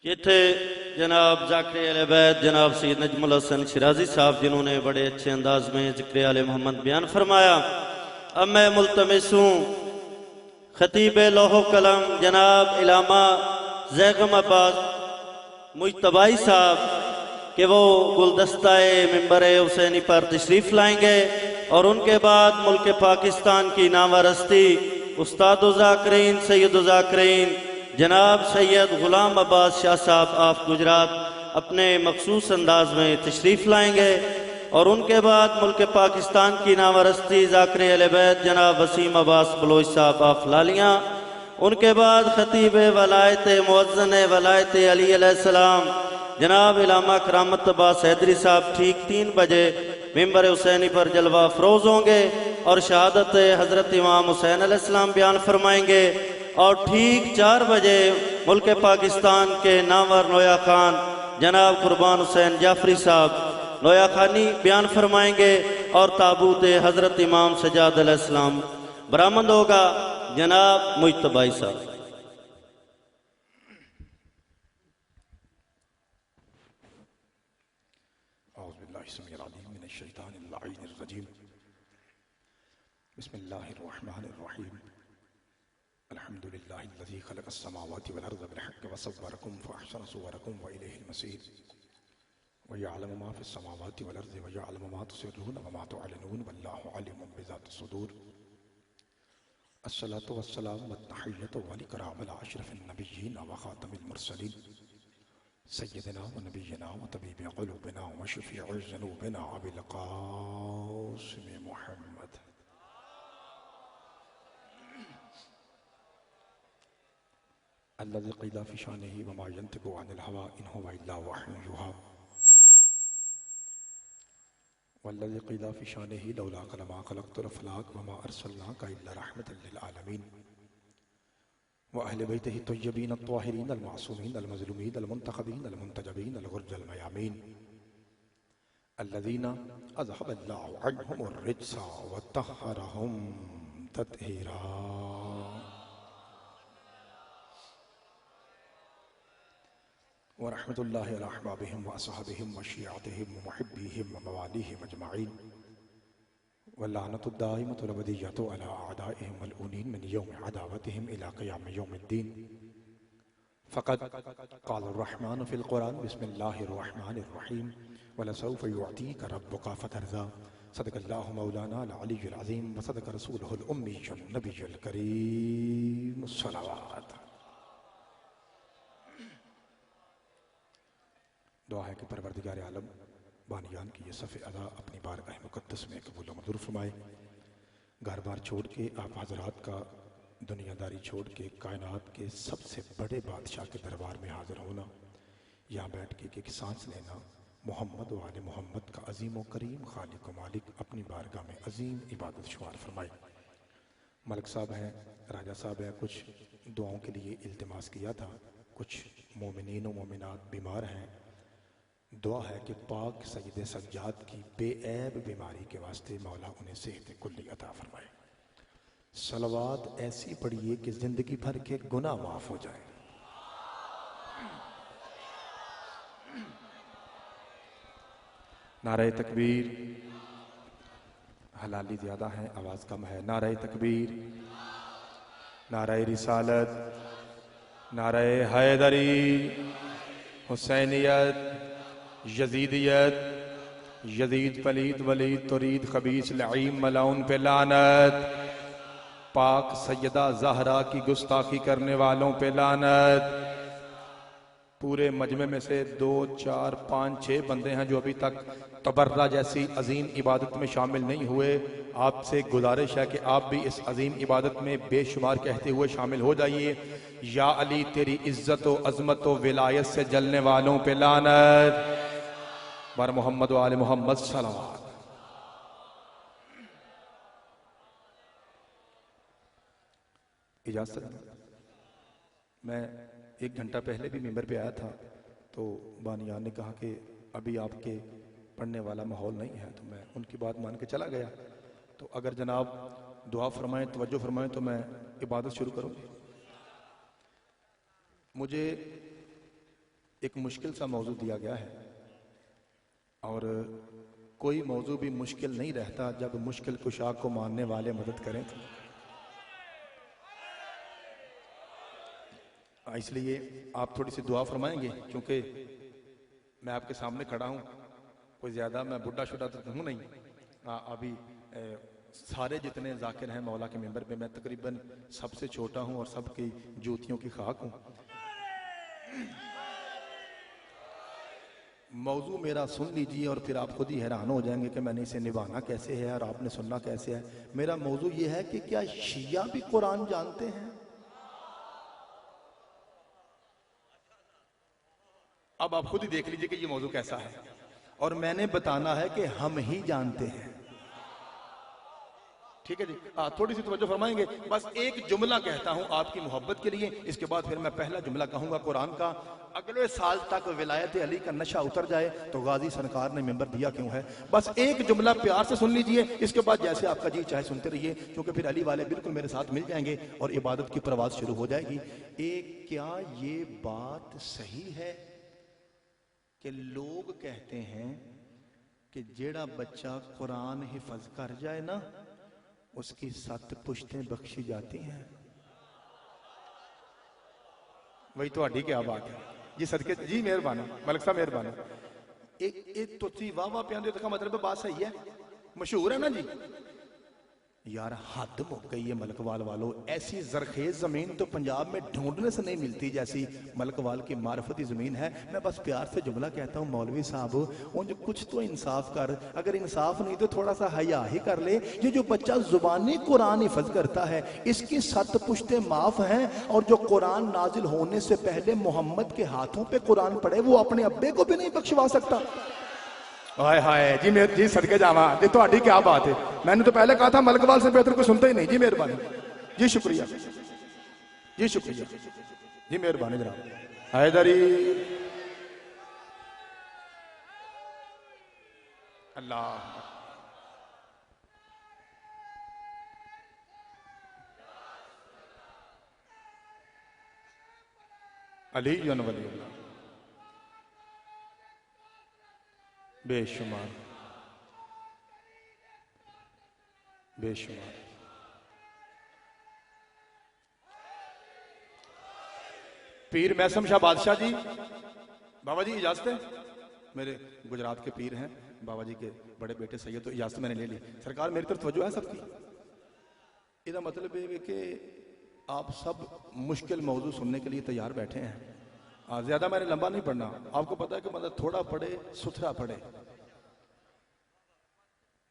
ये थे जनाब ज़ाकिर अहले बैत जनाब सैयद नजमुल हसन शिराजी साहब, जिन्होंने बड़े अच्छे अंदाज में ज़िक्र आले मोहम्मद बयान फरमाया। अब मैं मुल्तमिस हूँ खतीब लोहो कलम जनाब इलामा ज़ैगम अब्बास मुज्तबाई साहब कि वो गुलदस्ताए मिंबर हुसैनी पर तशरीफ़ लाएंगे और उनके बाद मुल्क पाकिस्तान की नामवरस्ती उस्ताद ज़ाकिरीन सैयद ज़ाकिरीन जनाब सैयद ग़ुलाम अब्बास शाह साहब ऑफ गुजरात अपने मखसूस अंदाज में तशरीफ़ लाएंगे और उनके बाद मुल्क पाकिस्तान की नामवरस्ती ज़ाकिर अहले बैत जनाब वसीम अब्बास बलोच साहब ऑफ लालियाँ, उनके बाद खतीब वलायत मुअज़्ज़िन वलायत अली अलैहिस्सलाम जनाब इलामा करामत अब्बास हैदरी साहब ठीक 3 बजे मिंबर हुसैनी पर जलवा अफरोज़ होंगे और शहादत हज़रत इमाम हुसैन अलैहिस्सलाम बयान फरमाएंगे और ठीक 4 बजे मुल्क पाकिस्तान के नामवर नोया खान जनाब कुर्बान हुसैन जाफरी साहब नोया खानी बयान फरमाएंगे और ताबूत हज़रत इमाम सजाद अलैहिस्सलाम बरामद होगा। जनाब मुज्तबाई साहब। बिस्मिल्लाहिर्रहमानिर्रहीम। अल्हम्दुलिल्लाहिल्लज़ी ख़लक़स्समावाति वल अर्ज़ बिल हक़्क़ि व सव्वरकुम फ़अहसना सुवरकुम व इलैहिल मसीर व यअलमु मा फ़िस्समावाति वल अर्ज़ि व यअलमु मा तुसिर्रून व मा तुअलिनून वल्लाहु अलीमुम बिज़ातिस सुदूर। अस्सलातु वस्सलामु वत्तहिय्यतु व लिकराम अला अशरफिन नबिय्यीन व ख़ातमिल मुरसलीन सय्यदिना व नबिय्यिना व तबीबि क़ुलूबिना व शफ़ीइ ज़ुनूबिना अबिल क़ासिम मुहम्मद। अल्लज़ी क़ीला फ़ी शानिही व मा यंतिक़ु अनिल हवा इन हुवा इल्ला वह्युन युहा वल्लज़ी क़ीला फ़ी शानिही लौलाका लमा ख़लक़तुल अफ़लाक व मा अर्सलनाका इल्ला रहमतल लिल आलमीन व अहले बैतिही तय्यबीन अत्ताहिरीन अल-मासूमीन अल-मज़लूमीन अल-मुंतख़बीन अल-मुंतजबीन अल-ग़ुर्रल मयामीन अल्लज़ीना अज़हबल्लाहु अन्हुमुर रिज्सा व तह्हरहुम तत्हीरा। व रहमतुल्लाहि अला अहबाबिहिम व असहाबिहिम व शियातिहिम व मुहिब्बिहिम व मवालिहिम अजमईन व लानतु दाइमतु अबदिय्यतु अला अअदाइहिम मलऊनीन मिन यौमि अदावतिहिम इला क़ियामि यौमिद्दीन। फ़क़द क़ाल अर्रहमानु फ़िल क़ुरआन बिस्मिल्लाहिर रहमानिर रहीम व लसौफ़ युअतीका रब्बुका फ़तरज़ा। सदक़ल्लाहु मौलाना अल अलिय्युल अज़ीम व सदक़ रसूलुहुल उम्मियुन नबियुल करीम। सलावत। दुआ है कि परवरदिगार आलम बानियान की ये सफ़े अदा अपनी बारगाह मुक़द्दस में कबूल व मंजूर फरमाए। घर बार छोड़ के आप हज़रात का दुनियादारी छोड़ के कायनात के सबसे बड़े बादशाह के दरबार में हाज़िर होना, यहाँ बैठ के एक सांस लेना, मोहम्मद व आले मोहम्मद का अज़ीम व करीम खालिक व मालिक अपनी बारगाह में अज़ीम इबादत शुमार फरमाए। मलिक साहब हैं, राजा साहब हैं, कुछ दुआओं के लिए इल्तिमास किया था। कुछ मोमिनीन व मोमिनात बीमार हैं। दुआ है कि पाक सैयद सज्जाद की बेऐब बीमारी के वास्ते मौला उन्हें सेहत कुल्ली अता फरमाए। सलवात ऐसी पढ़िए कि जिंदगी भर के गुनाह माफ हो जाए। नारे तकबीर। हलाली ज्यादा है, आवाज कम है। नारे तकबीर, नारे रिसालत, नारे हैदरी, हुसैनियत, यजीदियत, यजीद पलीद वलीद तुरीद खबीस लईम मलाउन पे लानत। पाक सैयदा ज़हरा की गुस्ताखी करने वालों पे लानत। पूरे मजमे में से 2, 4, 5, 6 बंदे हैं जो अभी तक तबर्रा जैसी अजीम इबादत में शामिल नहीं हुए। आपसे गुजारिश है कि आप भी इस अजीम इबादत में बेशुमार कहते हुए शामिल हो जाइए। या अली तेरी इज्जत व अजमत व विलायत से जलने वालों पे लानत। बर मोहम्मद व आले मोहम्मद सलावत। इजाज़त। मैं 1 घंटा पहले भी मिंबर पे आया था तो बानियान ने कहा कि अभी आपके पढ़ने वाला माहौल नहीं है, तो मैं उनकी बात मान के चला गया। तो अगर जनाब दुआ फरमाएं, तवज्जो फरमाएं तो मैं इबादत शुरू करूँ। मुझे एक मुश्किल सा मौजू दिया गया है और कोई मौजू भी मुश्किल नहीं रहता जब मुश्किल कुशा को मानने वाले मदद करें तो। इसलिए आप थोड़ी सी दुआ फरमाएंगे, क्योंकि मैं आपके सामने खड़ा हूं, कोई ज्यादा मैं बुढ़ा शुढ़ा तो हूं नहीं। अभी सारे जितने जाकिर हैं मौला के मेंबर पे मैं तकरीबन सबसे छोटा हूं और सबकी जूतियों की खाक हूं। मौजू मेरा सुन लीजिए और फिर आप खुद ही हैरान हो जाएंगे कि मैंने इसे निभाना कैसे है और आपने सुनना कैसे है। मेरा मौजू ये है कि क्या शिया भी कुरान जानते हैं? अब आप खुद ही देख लीजिए कि ये मौजू कैसा है और मैंने बताना है कि हम ही जानते हैं। ठीक है जी, थोड़ी सी तवज्जो फरमाएंगे। बस एक जुमला कहता हूं आपकी मोहब्बत के लिए, इसके बाद फिर मैं पहला जुमला कहूंगा कुरान का। अगले साल तक विलायत अली का नशा उतर जाए तो गाजी सरकार ने मेंबर दिया क्यों है। बस एक जुमला प्यार से सुन लीजिए, इसके बाद जैसे आपका जी चाहे सुनते रहिए, क्योंकि फिर अली वाले बिल्कुल मेरे साथ मिल जाएंगे और इबादत की परवाज शुरू हो जाएगी। क्या ये बात सही है कि लोग कहते हैं कि जेड़ा बच्चा कुरान हिफज कर जाए ना उसकी 7 पुश्तें बख्शी जाती हैं? वही तो अड्डी क्या बात है जी। सदके जी मेहरबानी, मलिक साहब मेहरबानी। एक तो वाह वाह प्यारे का मतलब बात सही है, मशहूर है ना जी। यार हद मुक गई है मलकवाल वालों, ऐसी जरखेज जमीन तो पंजाब में ढूंढने से नहीं मिलती जैसी मलकवाल की मार्फती जमीन है। मैं बस प्यार से जुमला कहता हूँ, मौलवी साहब उन कुछ तो इंसाफ कर, अगर इंसाफ नहीं तो थोड़ा सा हया ही कर ले। ये जो बच्चा जुबानी कुरान हिफज करता है इसकी 7 पुश्तें माफ हैं, और जो कुरान नाजिल होने से पहले मोहम्मद के हाथों पे कुरान पढ़े वो अपने अब्बे को भी नहीं बख्शवा सकता। हाय हाय जी, मेरे जी सदके जावा जी, तो क्या बात है। मैंने तो पहले कहा था मलकवाल से बेहतर कोई सुनता ही नहीं। जी मेहरबानी, जी शुक्रिया, जी शुक्रिया, जी मेहरबानी जनाब। हैदरी अल्लाह अली वली अल्लाह बेशुमार बेशुमार। पीर मैसम शाह बादशाह जी, बाबा जी इजाजत है, मेरे गुजरात के पीर हैं, बाबा जी के बड़े बेटे सैयद, तो इजाजत मैंने ले ली। सरकार मेरी तरफ तवज्जो है सबकी। इसका मतलब ये कि आप सब मुश्किल मौजू सुनने के लिए तैयार बैठे हैं। ज्यादा मैंने लंबा नहीं पढ़ना, आपको पता है कि मतलब थोड़ा पढ़े सुथरा पढ़े।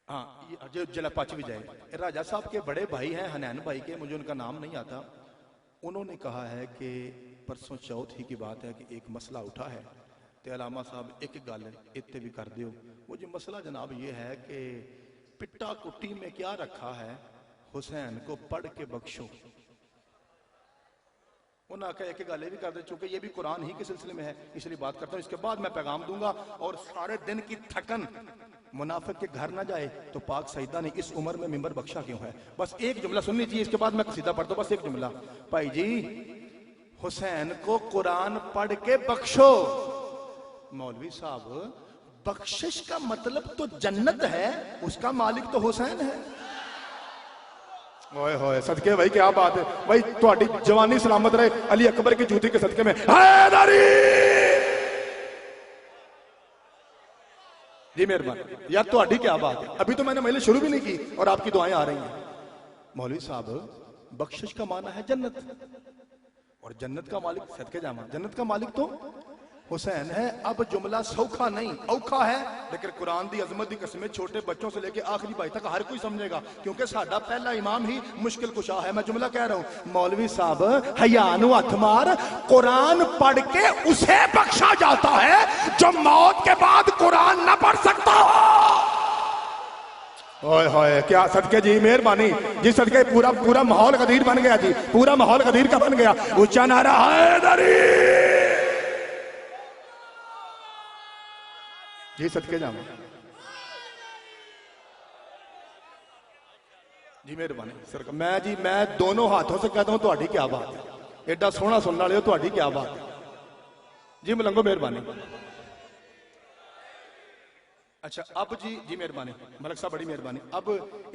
हाँ जो जला पच भी जाए। राजा साहब के बड़े भाई हैं हनैन भाई के, मुझे उनका नाम नहीं आता, उन्होंने कहा है कि परसों चौथ ही की बात है कि एक मसला उठा है, तो अलामा साहब एक गल इत्ते भी कर दियो। वो जो मसला जनाब ये है कि पिट्टा कुट्टी में क्या रखा है, हुसैन को पढ़ के बख्शो। उन्होंने कहा एक गल भी कर दे, चूंकि ये भी कुरान ही के सिलसिले में है इसलिए बात करता हूँ, इसके बाद मैं पैगाम दूंगा। और सारे दिन की थकन मुनाफिक के घर ना जाए तो पाक सईदा ने इस उम्र में मिंबर बख्शा क्यों है। बस एक जुमला सुन लीजिए, इसके बाद मैं कसीदा पढ़ता हूं। बस एक जुमला, भाई जी हुसैन को कुरान पढ़ के बख्शो। मौलवी साहब बख्शिश का मतलब तो जन्नत है, उसका मालिक तो हुसैन है। ओए होए सदके भाई क्या बात है भाई, थोड़ी जवानी सलामत रहे अली अकबर की जूती के सदके में। हैदरी जी मेहरबानी। यार तो क्या बात है, अभी तो मैंने महिला शुरू भी नहीं की और आपकी दुआएं आ रही हैं। मौलवी साहब बख्शिश का माना है जन्नत, और जन्नत का मालिक सदके जामा, जन्नत का मालिक तो हुसैन है। अब जुमला सौखा नहीं औखा है, लेकिन कुरान दी अजमत दी कसमें छोटे बच्चों से लेके आखिरी भाई तक हर कोई समझेगा, क्योंकि साडा पहला इमाम ही मुश्किल कुशा है। मैं जुमला कह रहा हूं, मौलवी साहब हयानु हथ मार, कुरान पढ़ के उसे बख्शा जाता है जो मौत के बाद कुरान न पढ़ सकता हो। ओए होए क्या सदके जी मेहरबानी जी, सदके पूरा पूरा माहौल गदीर बन गया जी, पूरा माहौल गदीर का बन गया। ऊंचा नारा हैदरी जी, सदके जाओ जी मेहरबानी सरकार। मैं दोनों हाथों से कहता हूं, ਤੁਹਾਡੀ क्या बात है, एडा सोहना सुनने वाले हो, ਤੁਹਾਡੀ क्या बात है। जी मलंगो मेहरबानी। अच्छा अब जी जी मेहरबानी मलक साहब बड़ी मेहरबानी। अब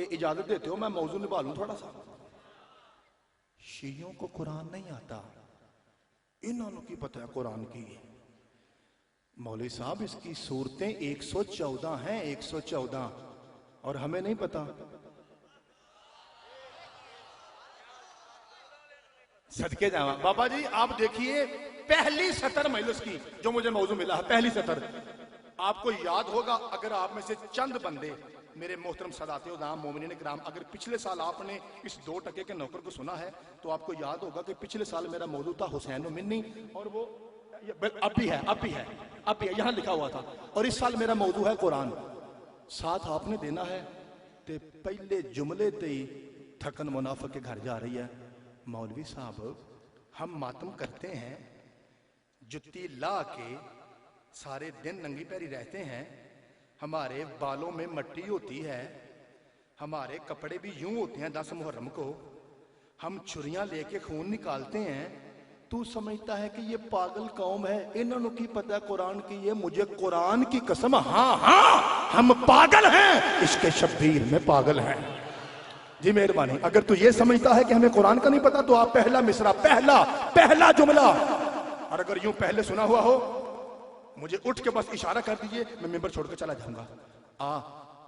इजाजत देते हो मैं मौजू निभा लूं थोड़ा सा। शियों को कुरान नहीं आता, इन्होंने की पता है कुरान की। मौलवी साहब इसकी सूरतें 114 हैं, 114, और हमें नहीं पता। सदके जावा बाबा जी। आप देखिए पहली सतर मजलिस की जो मुझे मौजू मिला है, पहली सतर आपको याद होगा। अगर आप में से चंद बंदे मेरे मोहतरम सदाते उदाम मोमिनीन इकराम, अगर पिछले साल आपने इस 2 टके के नौकर को सुना है तो आपको याद होगा कि पिछले साल मेरा मौजू था हुसैन मिन्नी, और वो अब भी है, अब भी है, अब भी है, यहां लिखा हुआ था। और इस साल मेरा मौजू है कुरान। साथ आपने देना है ते पहले जुमले ते ही थकन मुनाफिक के घर जा रही है। मौलवी साहब हम मातम करते हैं, जुत्ती ला के सारे दिन नंगी पैरी रहते हैं, हमारे बालों में मट्टी होती है, हमारे कपड़े भी यूं होते हैं 10 मुहर्रम को, हम छुरियां लेके खून निकालते हैं। तू समझता है कि ये पागल कौम है, इन्होंने की पता कुरान की। ये मुझे कुरान की कसम, हाँ हाँ हम पागल हैं, इसके शब्बीर में पागल हैं। जी मेहरबानी। अगर तू ये समझता है कि हमें कुरान का नहीं पता तो आप पहला मिसरा, पहला जुमला, और अगर यूं पहले सुना हुआ हो मुझे उठ के बस इशारा कर दीजिए, मैं मिंबर छोड़कर चला जाऊंगा।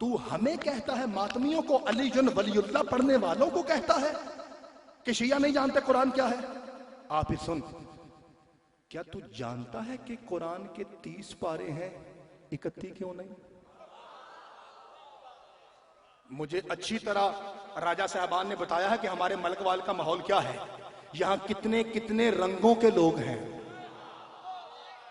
तू हमें कहता है मातमियों को, अली जुन वलीउल्लाह पढ़ने वालों को कहता है कि शिया नहीं जानते कुरान क्या है। फिर सुन, क्या तू जानता है कि कुरान के 30 पारे हैं, 31 क्यों नहीं? मुझे अच्छी तरह राजा साहबान ने बताया है कि हमारे मलकवाल का माहौल क्या है, यहां कितने कितने रंगों के लोग हैं।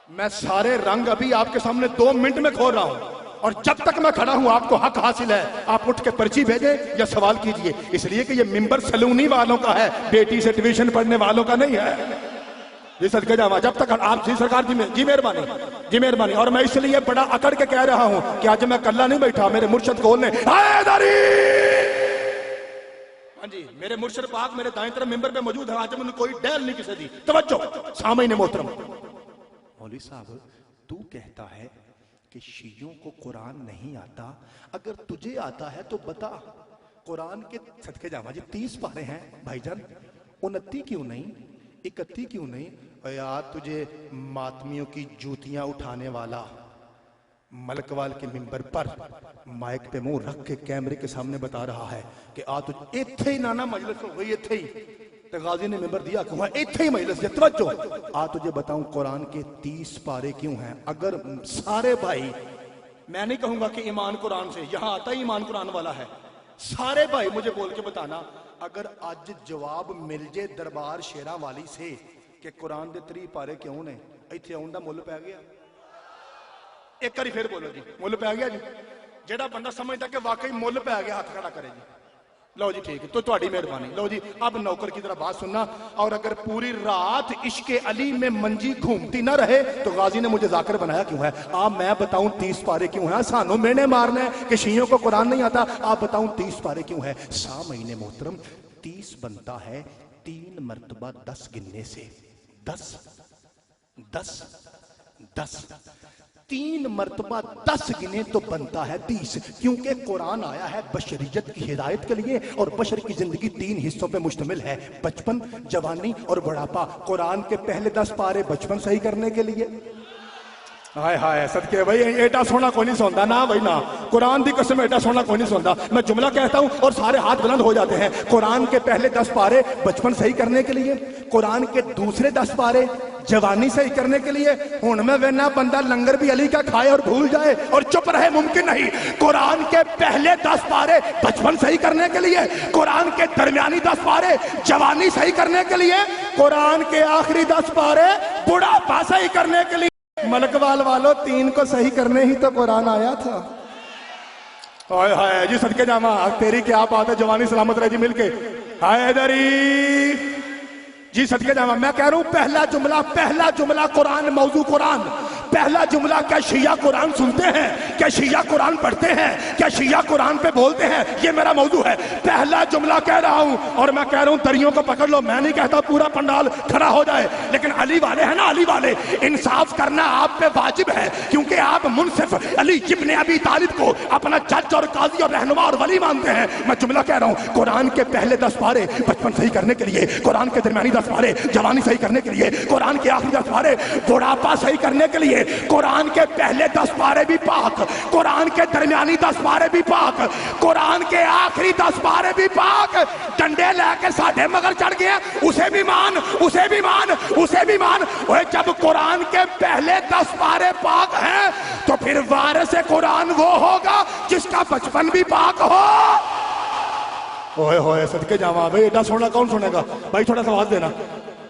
मैं सारे रंग अभी आपके सामने 2 मिनट में खोल रहा हूं, और जब तक मैं खड़ा हूं आपको हक हासिल है। आप उठ के पर्ची भेजें या सवाल कीजिए, इसलिए कि ये मिंबर सलूनी वालों का है, बेटी से ट्यूशन पढ़ने वालों का नहीं है। जी सदके जावा। जब तक आप जी सरकार जी मेहरबानी, जी मेहरबानी। और मैं इसलिए बड़ा अकड़ के कह रहा हूं कि आज मैं कल्ला नहीं बैठा, मेरे मुर्शद कौन ने, हाँ जी मेरे मुर्शद पाक मेरे दाएं तरफ मिंबर पे मौजूद है। आज मैंने कोई डैल नहीं किसी दी। तवज्जो सामईन मोहतरम। मौलवी साहब तू कहता है कि शियों को कुरान नहीं आता, अगर तुझे आता है तो बता। कुरान के सदके जावा जी 30 पारे हैं भाईजान, 29 क्यों नहीं, 31 क्यों नहीं? यार तुझे मातमियों की जूतियां उठाने वाला मलकवाल के मिंबर पर माइक पे मुंह रख के कैमरे के सामने बता रहा है कि तुझ इत्थे ही नाना मजलिस हो गई, इत्थे ही तो गाजी ने मिंबर दिया क्यों है, इत्थे ही मजलिस। तवज्जो तुझे बताऊं कुरान के 30 पारे क्यों हैं। अगर सारे भाई, मैं नहीं कहूंगा कि ईमान कुरान से, यहां आता ही ईमान कुरान वाला है, सारे भाई मुझे बोल के बताना, अगर आज जवाब मिल जाए दरबार शेरा वाली से कि कुरान दे 30 पारे क्यों ने, इत्थे आउण दा मुल पै गया। एक बारी फिर बोलो जी, मुल पै गया जी। जेड़ा बंदा समझदा कि वाकई मुल पै गया हाथ खड़ा करे जी। लो जी ठीक है, तो तुम्हारी मेहरबानी। लो जी अब नौकर की तरह बात सुनना, और अगर पूरी रात इश्के अली में मंजी घूमती ना रहे तो गाजी ने मुझे जाकर बनाया क्यों है। मैं बताऊं 30 पारे क्यों है। सानू मैंने मारना है कि शियों को कुरान नहीं आता। आप बताऊं 30 पारे क्यों है। 6 महीने मोहतरम 30 बनता है 3 मरतबा 10 गिनने से। 10 10 10 3 मरतबा 10 गिने तो बनता है 30, क्योंकि कुरान आया है बशरियत की हिदायत के लिए, और बशर की जिंदगी 3 हिस्सों पे मुश्तमिल है, बचपन, जवानी और बुढ़ापा। कुरान के पहले 10 पारे बचपन सही करने के लिए। हाय हाय सदके भाई एटा सोना कोई नहीं सुनता ना भाई ना, कुरान की कसम एटा सोना कोई नहीं सुनता। मैं जुमला कहता हूं और सारे हाथ बुलंद हो जाते हैं। कुरान के पहले 10 पारे बचपन सही करने के लिए, कुरान के दूसरे 10 पारे जवानी सही करने के लिए। हुण मैं वेना बंदा लंगर भी अली का खाए और भूल जाए और चुप रहे, मुमकिन नहीं। कुरान के पहले 10 पारे बचपन सही करने के लिए, कुरान के दरमियानी 10 पारे जवानी सही करने के लिए, कुरान के आखिरी 10 पारे बुढ़ापा सही करने के लिए। मलकवाल वालों 3 को सही करने ही तो कुरान आया था। हाय हाय जी सदके जामा, तेरी क्या बात है, जवानी सलामत रहे जी मिलके। हाय दरी जी सदके जामा। मैं कह रहा हूं पहला जुमला कुरान, मौजू कुरान, पहला जुमला, क्या शिया कुरान सुनते हैं, क्या शिया कुरान पढ़ते हैं, क्या शिया कुरान पे बोलते हैं, ये मेरा मौजू है। पहला जुमला कह रहा हूं और मैं कह रहा हूं दरियों को पकड़ लो। मैं नहीं कहता पूरा पंडाल खड़ा हो जाए, लेकिन अली वाले हैं ना, अली वाले, इंसाफ करना आप पे वाजिब है, क्योंकि आप मुनसिफ अली इब्ने अबी तालिब को अपना जज और काजी और रहनुमा और वली मानते हैं। मैं जुमला कह रहा हूं, कुरान के पहले 10 पारे बचपन सही करने के लिए, कुरान के दरमियानी 10 पारे जवानी सही करने के लिए, कुरान के आखिरी 10 पारे बुढ़ापा सही करने के लिए, कुरान के पहले 10 पारे भी पाक, कुरान के दरमियानी 10 पारे भी पाक, कुरान के आखिरी 10 पारे भी पाक। डंडे लेके साढ़े मगर चढ़ गए, उसे भी मान, उसे भी मान, उसे भी मान। ओए जब कुरान के पहले 10 पारे पाक हैं तो फिर वारिस कुरान वो होगा जिसका बचपन भी पाक हो। ओए होए सदके जावा भाई, एडा सोना कौन सुनेगा भाई, थोड़ा सा आवाज देना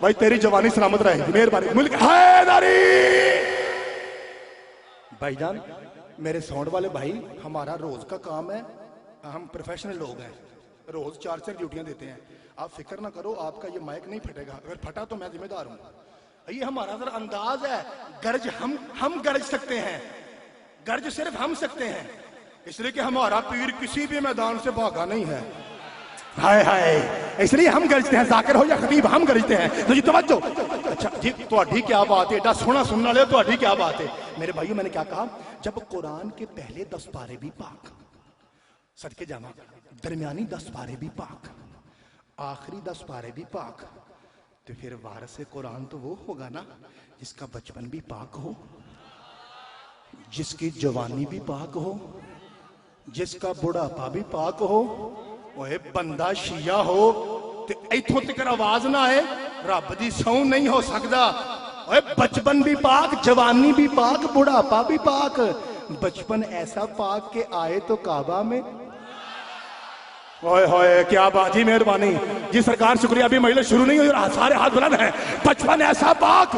भाई, तेरी जवानी सलामत रहेगी, मेहरबानी। मुल्क हैदरी भाईजान, मेरे साउंड वाले भाई, हमारा रोज का काम है, हम प्रोफेशनल लोग हैं, रोज 4 ड्यूटियां देते हैं। आप फिक्र ना करो, आपका ये माइक नहीं फटेगा, अगर फटा तो मैं जिम्मेदार हूं। ये हमारा जरा अंदाज है, गर्ज हम गरज सकते हैं, गर्ज सिर्फ हम सकते हैं, इसलिए कि हमारा पीर किसी भी मैदान से भागा नहीं है। हाय हाय, इसलिए हम गरजते हैं, जाकिर हो या खतीब, हम गरजते हैं। तो जी तवज्जो। अच्छा जी, तुहाडी क्या बात है, एडा सोना सुनने वाले, तुहाडी क्या बात है। मेरे भाइयों, मैंने क्या कहा, जब कुरान के पहले 10 पारे भी पाक, सदके जामा, दरमियानी 10 पारे भी पाक, आखिरी 10 पारे भी पाक, तो फिर वारिस कुरान तो वो होगा ना जिसका बचपन भी पाक हो, जिसकी जवानी भी पाक हो, जिसका बुढ़ापा भी पाक हो। ओए बंदा शिया हो ते इथों तक आवाज ना आए, रब दी सौं नहीं हो सकता। ओए बचपन भी पाक, जवानी भी पाक, बुढ़ापा भी पाक। बचपन ऐसा पाक के आए तो काबा में। ओए होए क्या बात जी, मेहरबानी जी सरकार, शुक्रिया। अभी महिला शुरू नहीं हुई और सारे हाथ बुलंद हैं। बचपन ऐसा पाक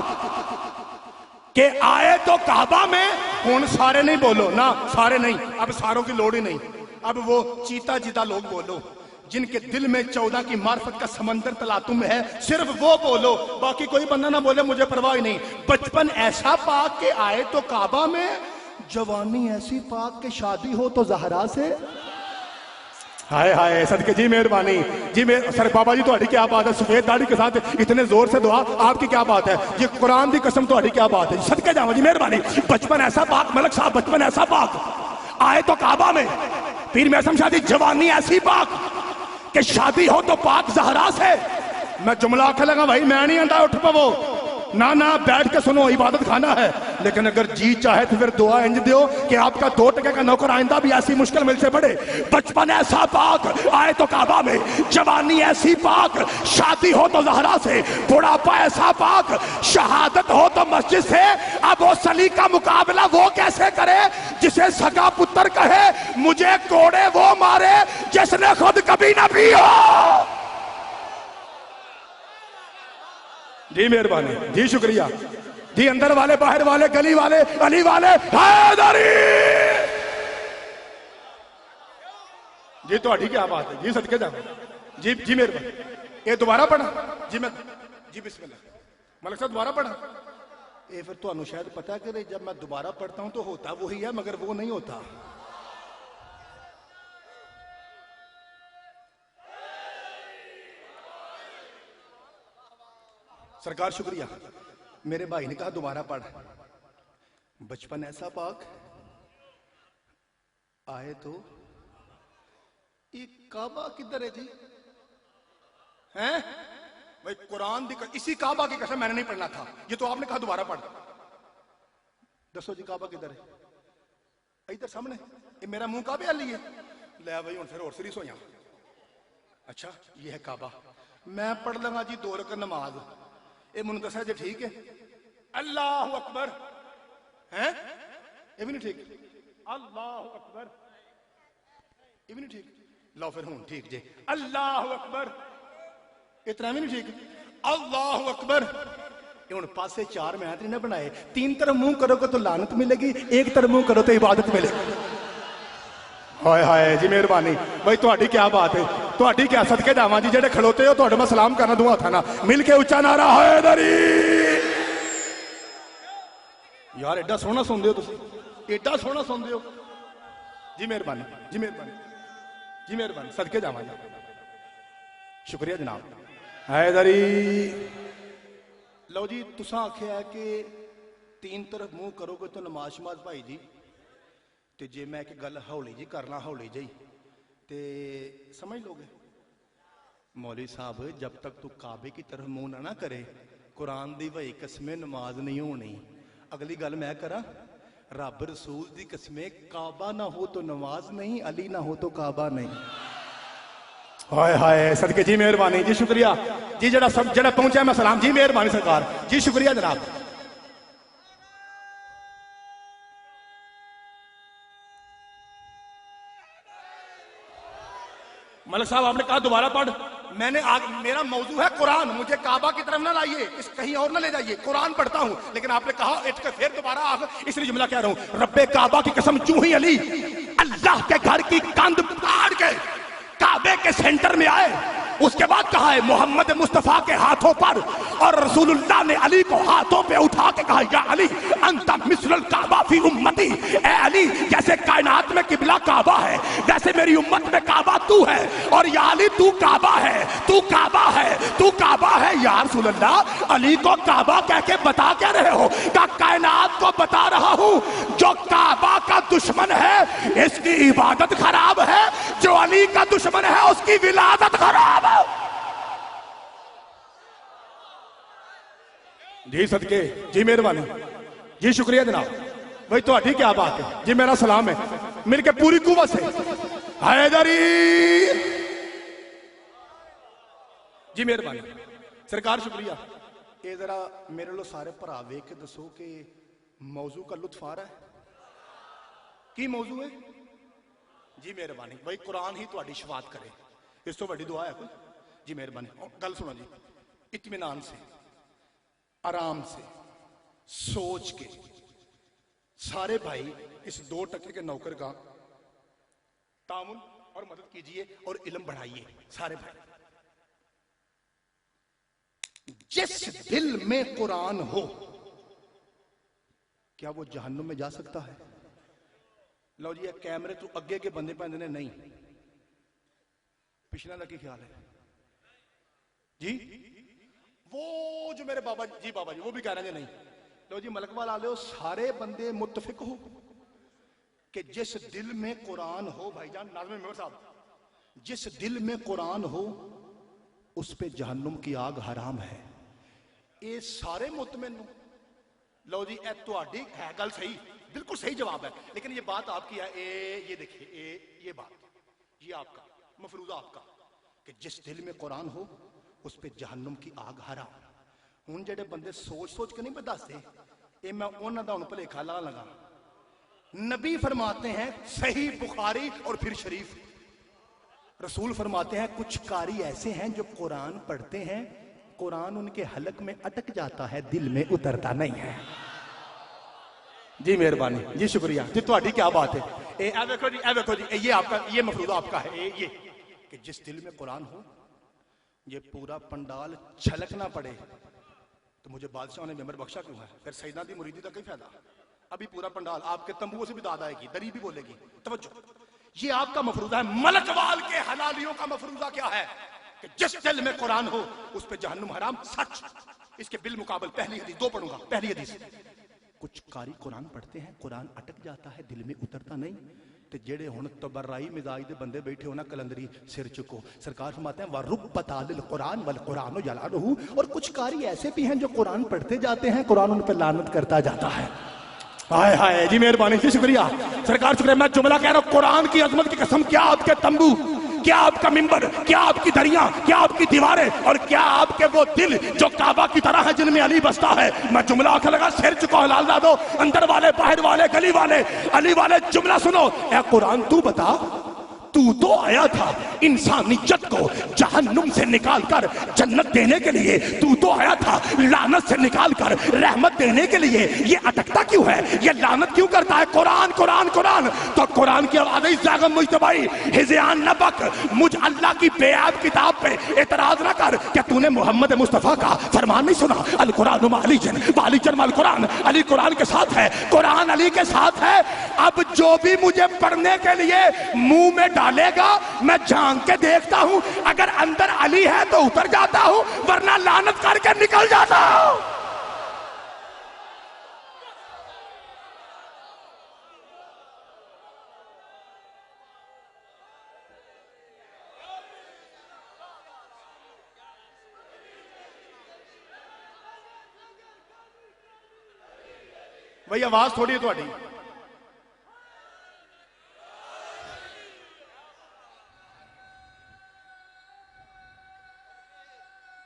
के आए तो काबा में। कौन सारे नहीं बोलो ना, सारे नहीं, अब सारों की लोड़ ही नहीं। अब वो चीता जीता लोग बोलो जिनके दिल में 14 की मार्फत का समंदर तलातुम है, सिर्फ वो बोलो, बाकी कोई बंदा ना बोले, मुझे परवाह ही नहीं। बचपन ऐसा पाक के आए तो काबा में, जवानी ऐसी पाक के शादी हो तो जहरा से। हाय हाय सदके जी, मेहरबानी जी। मेरे सर बाबा जी, तुम्हारी क्या बात है, सफेद दाढ़ी के साथ इतने जोर से दुआ, आपकी क्या बात है। ये कुरान की कसम, तुम्हारी क्या बात है, सदके जावा जी, मेहरबानी। बचपन ऐसा पाक, मलक साहब, बचपन ऐसा पाक आए तो काबा में, पीर में शादी, जवानी ऐसी पाक कि शादी हो तो पाक जहरा से। मैं जुमला आखे लगा भाई, मैं नहीं आंदा उठ पवो, ना ना बैठ के सुनो, इबादत खाना है। लेकिन अगर जी चाहे तो फिर दुआ इंज दियो कि आपका 2 टके का नौकर आइंदा भी ऐसी मुश्किल मिल से पड़े। बचपन ऐसा पाक आए तो काबा में, जवानी ऐसी पाक शादी हो तो जहरा से, बुढ़ापा ऐसा पाक शहादत हो तो मस्जिद से। अब वो सली का मुकाबला वो कैसे करे जिसे सगा पुत्र कहे, मुझे कोड़े वो मारे जिसने खुद कभी ना पियो। जी मेहरबानी जी, शुक्रिया जी। अंदर वाले, बाहर वाले, गली वाले, अली वाले, हैदरी जी, तो क्या बात है जी, सदके जाओ जी। जी मेहरबानी। ये दोबारा पढ़ा जी, मैं जी बिस्मिल्लाह। मलिक साहब दोबारा पढ़ा। ये फिर तो शायद पता है कि जब मैं दोबारा पढ़ता हूं तो होता वही है, मगर वो नहीं होता। सरकार शुक्रिया। मेरे भाई ने कहा दोबारा पढ़। बचपन ऐसा पाक आए तो, ये काबा किधर है जी? हैं भाई, कुरान दी इसी काबा की कसम मैंने नहीं पढ़ना था, ये तो आपने कहा दोबारा पढ़। दसो जी काबा किधर है? इधर सामने। ये मेरा मुंह काबे वाली है। ले भाई, फिर और सीरीस हो जा। अच्छा ये है काबा। मैं पढ़ लगा जी 2 रकात नमाज। ये मुझे दसा जी ठीक है? अल्लाह अकबर है, ये भी नहीं ठीक। अल्लाह अकबर, ये भी नहीं ठीक। लो फिर हूं ठीक जी। अल्लाह अकबर, इतना भी नहीं ठीक। अल्लाह अकबर। हूं पासे 4 मैं नहीं बनाए। 3 तरफ मुंह करोगे तो लानत मिलेगी, 1 तरफ मुंह करो तो इबादत मिलेगी। हाय हाय जी, मेहरबानी भाई, तुहाडी क्या बात है, तुहाडी क्या सदके जावां जी। जेडे खड़ोते हो तुहाडे मैं सलाम करना दूं हथा ना मिल के उच्चा नारा हैदरी। यार एडा सोहना सुनते हो तुम, एडा सोहना सुनते हो जी। मेहरबानी जी, मेहरबानी जी, मेहरबानी, सदके जावा जी, शुक्रिया जनाब। हैदरी लो जी, तुसा आख्या है कि तीन तरफ मुंह करोगे तो नमाज शमाज भाई जी, तो जे मैं एक गल हौली जी करना, हौली जी ते समझ लोगे। मौलवी साहब जब तक तू काबे की तरफ मुंह ना करे, कुरान दी वही कसमें नमाज नहीं होनी। अगली गल मैं करा, रब रसूल दी कसमें काबा ना हो तो नमाज नहीं, अली ना हो तो काबा नहीं। हाय हाय सदके जी, मेहरबानी जी, शुक्रिया जी। जरा सब जरा पहुंचा मैं सलाम जी, मेहरबानी सरकार जी, शुक्रिया जनाब। मलिक साहब आपने कहा दोबारा पढ़। मैंने मेरा मौजू है कुरान, मुझे काबा की तरफ ना लाइए, इस कहीं और ना ले जाइए, कुरान पढ़ता हूं। लेकिन आपने कहा इट के फिर दोबारा इसलिए जुमला कह रहा हूं, रब्बे काबा की कसम, चूं ही अली अल्लाह के घर की कंध फाड़ के काबे के सेंटर में आए, उसके बाद कहा है मोहम्मद मुस्तफा के हाथों पर, और रसूलुल्लाह ने अली को हाथों पे उठा के कहा, या अली अंत मिसलल काबा फी उम्मती, ए अली जैसे कायनात में किबला काबा है, वैसे मेरी उम्मत में काबा तू है, और या अली तू काबा है, तू काबा है, तू काबा है। या रसूलुल्लाह अली को काबा कह के बता क्या रहे हो? का कायनात को बता रहा हूं, जो काबा का दुश्मन है इसकी इबादत खराब है, जो अली का दुश्मन है उसकी विलादत खराब है। जी सदके जी, मेहरबानी जी, शुक्रिया जनाब। भाई तो क्या बात है जी, मेरा सलाम है मिलके पूरी कुव्वत से। हैदरी जी, मेहरबानी सरकार, शुक्रिया। ये जरा मेरे लो सारे भरा वेख के दसो कि मौजू का लुत्फ आ रहा है की मौजू है जी। मेहरबानी भाई, कुरान ही तुहाडी शफात करे, इस तो बड़ी दुआ है कोई जी। मेहरबानी गल सुनो जी, इत्मीनान से, आराम से, सोच के, सारे भाई इस 2 टके के नौकर का तामुन और मदद कीजिए और इल्म बढ़ाइए सारे भाई। जिस दिल में कुरान हो, क्या वो जहन्नुम में जा सकता है? लो जी, कैमरे तो अगे के बंदे पैंदे ने, नहीं पिछला का ख्याल है जी? वो जो मेरे बाबा जी वो भी कह रहे हैं नहीं। लो जी, मलकवाल आले हो, सारे बंदे मुत्तफिक हो कि जिस दिल में कुरान हो, भाईजान नाज़िम मेमर साहब, जिस दिल में कुरान हो उस पे जहन्नुम की आग हराम है। ये सारे मुतमिन। लो जी, ए तुहाडी है गल सही, बिल्कुल सही जवाब है, लेकिन ये बात आपकी है, ये देखिए, ये बात, ये आपका मफरूजा आपका, कि जिस दिल में कुरान हो उस पे जहन्नुम की आग हराम। हुण जेडे बंदे सोच सोच के नहीं बदसते, ये मैं उन्हां दा हुण भुलेखा ला लगा। नबी फरमाते हैं, सही बुखारी और फिर शरीफ, रसूल फरमाते हैं कुछ कारी ऐसे हैं जो कुरान पढ़ते हैं, कुरान उनके हलक में अटक जाता है, दिल में उतरता नहीं है। जी मेहरबानी जी, शुक्रिया जी, तुहाडी क्या बात है। ए देखो जी, देखो जी, ये आपका, ये मफरूजा आपका है, ये कि जिस दिल में कुरान हो, ये पूरा पंडाल छलक ना पड़े तो मुझे बादशाह ने मेमर बख्शा क्यों है? फिर सैयदा दी मुरीदी का कोई फायदा? अभी पूरा पंडाल आपके तंबुओं से भी दाद आएगी, दरी भी बोलेगी। तवज्जो, ये आपका मफरूजा है। मलकवाल के हलालियों का मफरूजा क्या है कि जिस दिल में कुरान हो उस पे जहन्नुम हराम। सच। इसके बिल मुकाबल पहली हदीस 2 पढ़ूंगा। पहली हदीस, कुछ कारी कुरान पढ़ते हैं, कुरान अटक जाता है, दिल में उतरता नहीं। तो जेड़े हुण तबर्राई मिजाज दे बंदे बैठे हो ना, कलंदरी सिर चुको, सरकार फरमाते हैं वरुब्बतालिल कुरान वल कुरान यलानुहु, और कुछ कारी ऐसे भी हैं जो कुरान पढ़ते जाते हैं, कुरान उन पर लानत करता जाता है। हाय हाय जी, मेहरबानी जी, शुक्रिया सरकार, शुक्रिया। मैं जुमला कह रहा हूं, कुरान की अजमत की कसम, क्या आपके तंबू, क्या आपका मिंबर, क्या आपकी दरियां, क्या आपकी दीवारें, और क्या आपके वो दिल जो काबा की तरह है जिनमें अली बसता है। मैं जुमला आखिर लगा, सिर चुका लाल ला दो, अंदर वाले, बाहर वाले, गली वाले, अली वाले, जुमला सुनो। ए कुरान, तू बता, तू तू तो आया था इंसानियत को जहन्नुम से निकालकर जन्नत देने के लिए, तू तो आया था लानत से निकालकर रहमत देने के लिए। ये अटकता क्यों है, ये लानत क्यों करता है? कुरान कुरान कुरान। तो कुरान की आवाज़ इस जागम मुजतबाई हिज़यान न बक, मुझ अल्लाह की बेअब किताब पे एतराज न कर। क्या तूने मोहम्मद मुस्तफ़ा का फरमान नहीं सुना? अल कुरान अलीजन माल कुरान, अली कुरान के साथ है, कुरान अली के साथ है। अब जो भी मुझे पढ़ने के लिए मुंह में डालेगा मैं झांक के देखता हूं, अगर अंदर अली है तो उतर जाता हूं, वरना लानत करके निकल जाता हूं। भाई आवाज थोड़ी है थोड़ी।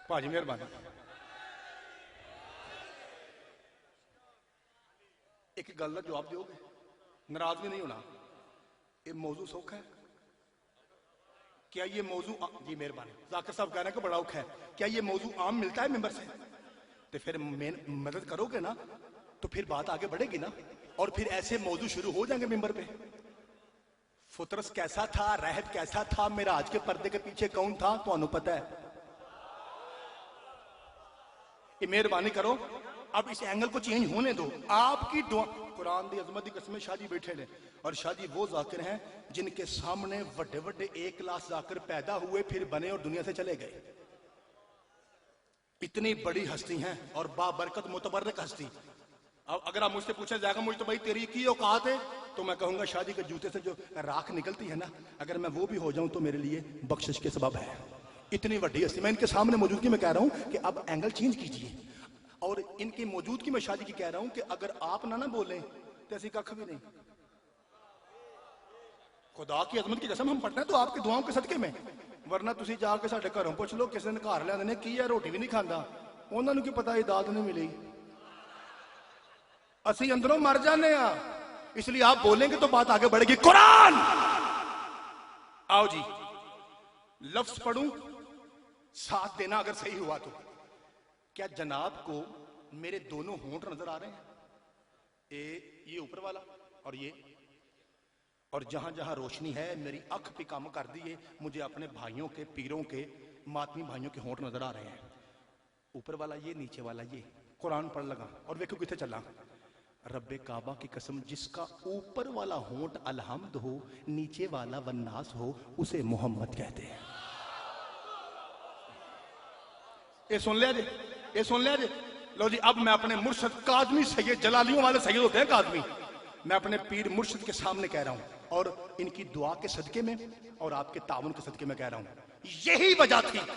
भाजी मेहरबानी। एक गल का जवाब दोगे, नाराज भी नहीं होना। ये मौजू सौखा है क्या? ये मौजू जी मेहरबानी, जाकिर साहब कह रहे हैं कि बड़ा औखा है। क्या ये मौजू आम मिलता है मेंबर से? तो फिर मदद करोगे ना तो फिर बात आगे बढ़ेगी ना, और फिर ऐसे मौजू शुरू हो जाएंगे मेंबर पे। फुतरस कैसा था, रहब कैसा था, मेरा आज के पर्दे के पीछे कौन था, तो पता है। मेहरबानी करो अब इस एंगल को चेंज होने दो। आपकी दुआ, कुरान दी अजमत दी कसम शाह जी बैठे ने, और शाह जी वो जाकिर हैं जिनके सामने बड़े बड़े 1 लाख जाकिर पैदा हुए, फिर बने और दुनिया से चले गए। इतनी बड़ी हस्ती हैं और बाबरकत मुतबर्रक हस्ती। अब अगर आप मुझसे पूछे जाएगा मुझे तो भाई तेरी की औकात है, तो मैं कहूंगा शाह जी के जूते से जो राख निकलती है ना, अगर मैं वो भी हो जाऊं तो मेरे लिए बख्शिश के सबब है। इतनी बड़ी हस्ती मैं इनके सामने मौजूदगी में कह रहा हूं कि अब एंगल चेंज कीजिए, और इनकी मौजूदगी में शादी की कह रहा हूं कि अगर आप ना बोलें तो ऐसी कख भी नहीं। खुदा की अजमत की कसम हम पढ़ते हैं तो आपकी दुआओं के सदके में, वरना तुसी जाके साडे घरों पुछ लो, किसी ने घर लिया ने की है रोटी भी नहीं खाता, उन्होंने की पता इदाद नहीं मिली, असी अंदरों मर जाने। इसलिए आप बोलेंगे तो बात आगे बढ़ेगी। कुरान आओ जी, लफ्ज पढ़ूं, साथ देना अगर सही हुआ तो। क्या जनाब को मेरे दोनों होंठ नजर आ रहे हैं? ये ऊपर वाला और ये, और जहां जहां रोशनी है मेरी अख पे काम कर दिए, मुझे अपने भाइयों के, पीरों के, मातमी भाइयों के होंठ नजर आ रहे हैं। ऊपर वाला ये, नीचे वाला ये। कुरान पढ़ लगा और देखो किथे चला। रब्बे काबा की कसम, जिसका ऊपर वाला होंठ अलहम्द हो, नीचे वाला वन्नास हो, उसे मोहम्मद कहते हैं। ये सुन लिया जी, ये सुन लिया जी। लो जी, अब मैं अपने मुर्शद कादमी सैयद, जलालियों वाले सैयद होते हैं कादमी, मैं अपने पीर मुर्शद के सामने कह रहा हूं, और इनकी दुआ के सदके में और आपके ताउन के सदके में कह रहा हूं, यही वजह थी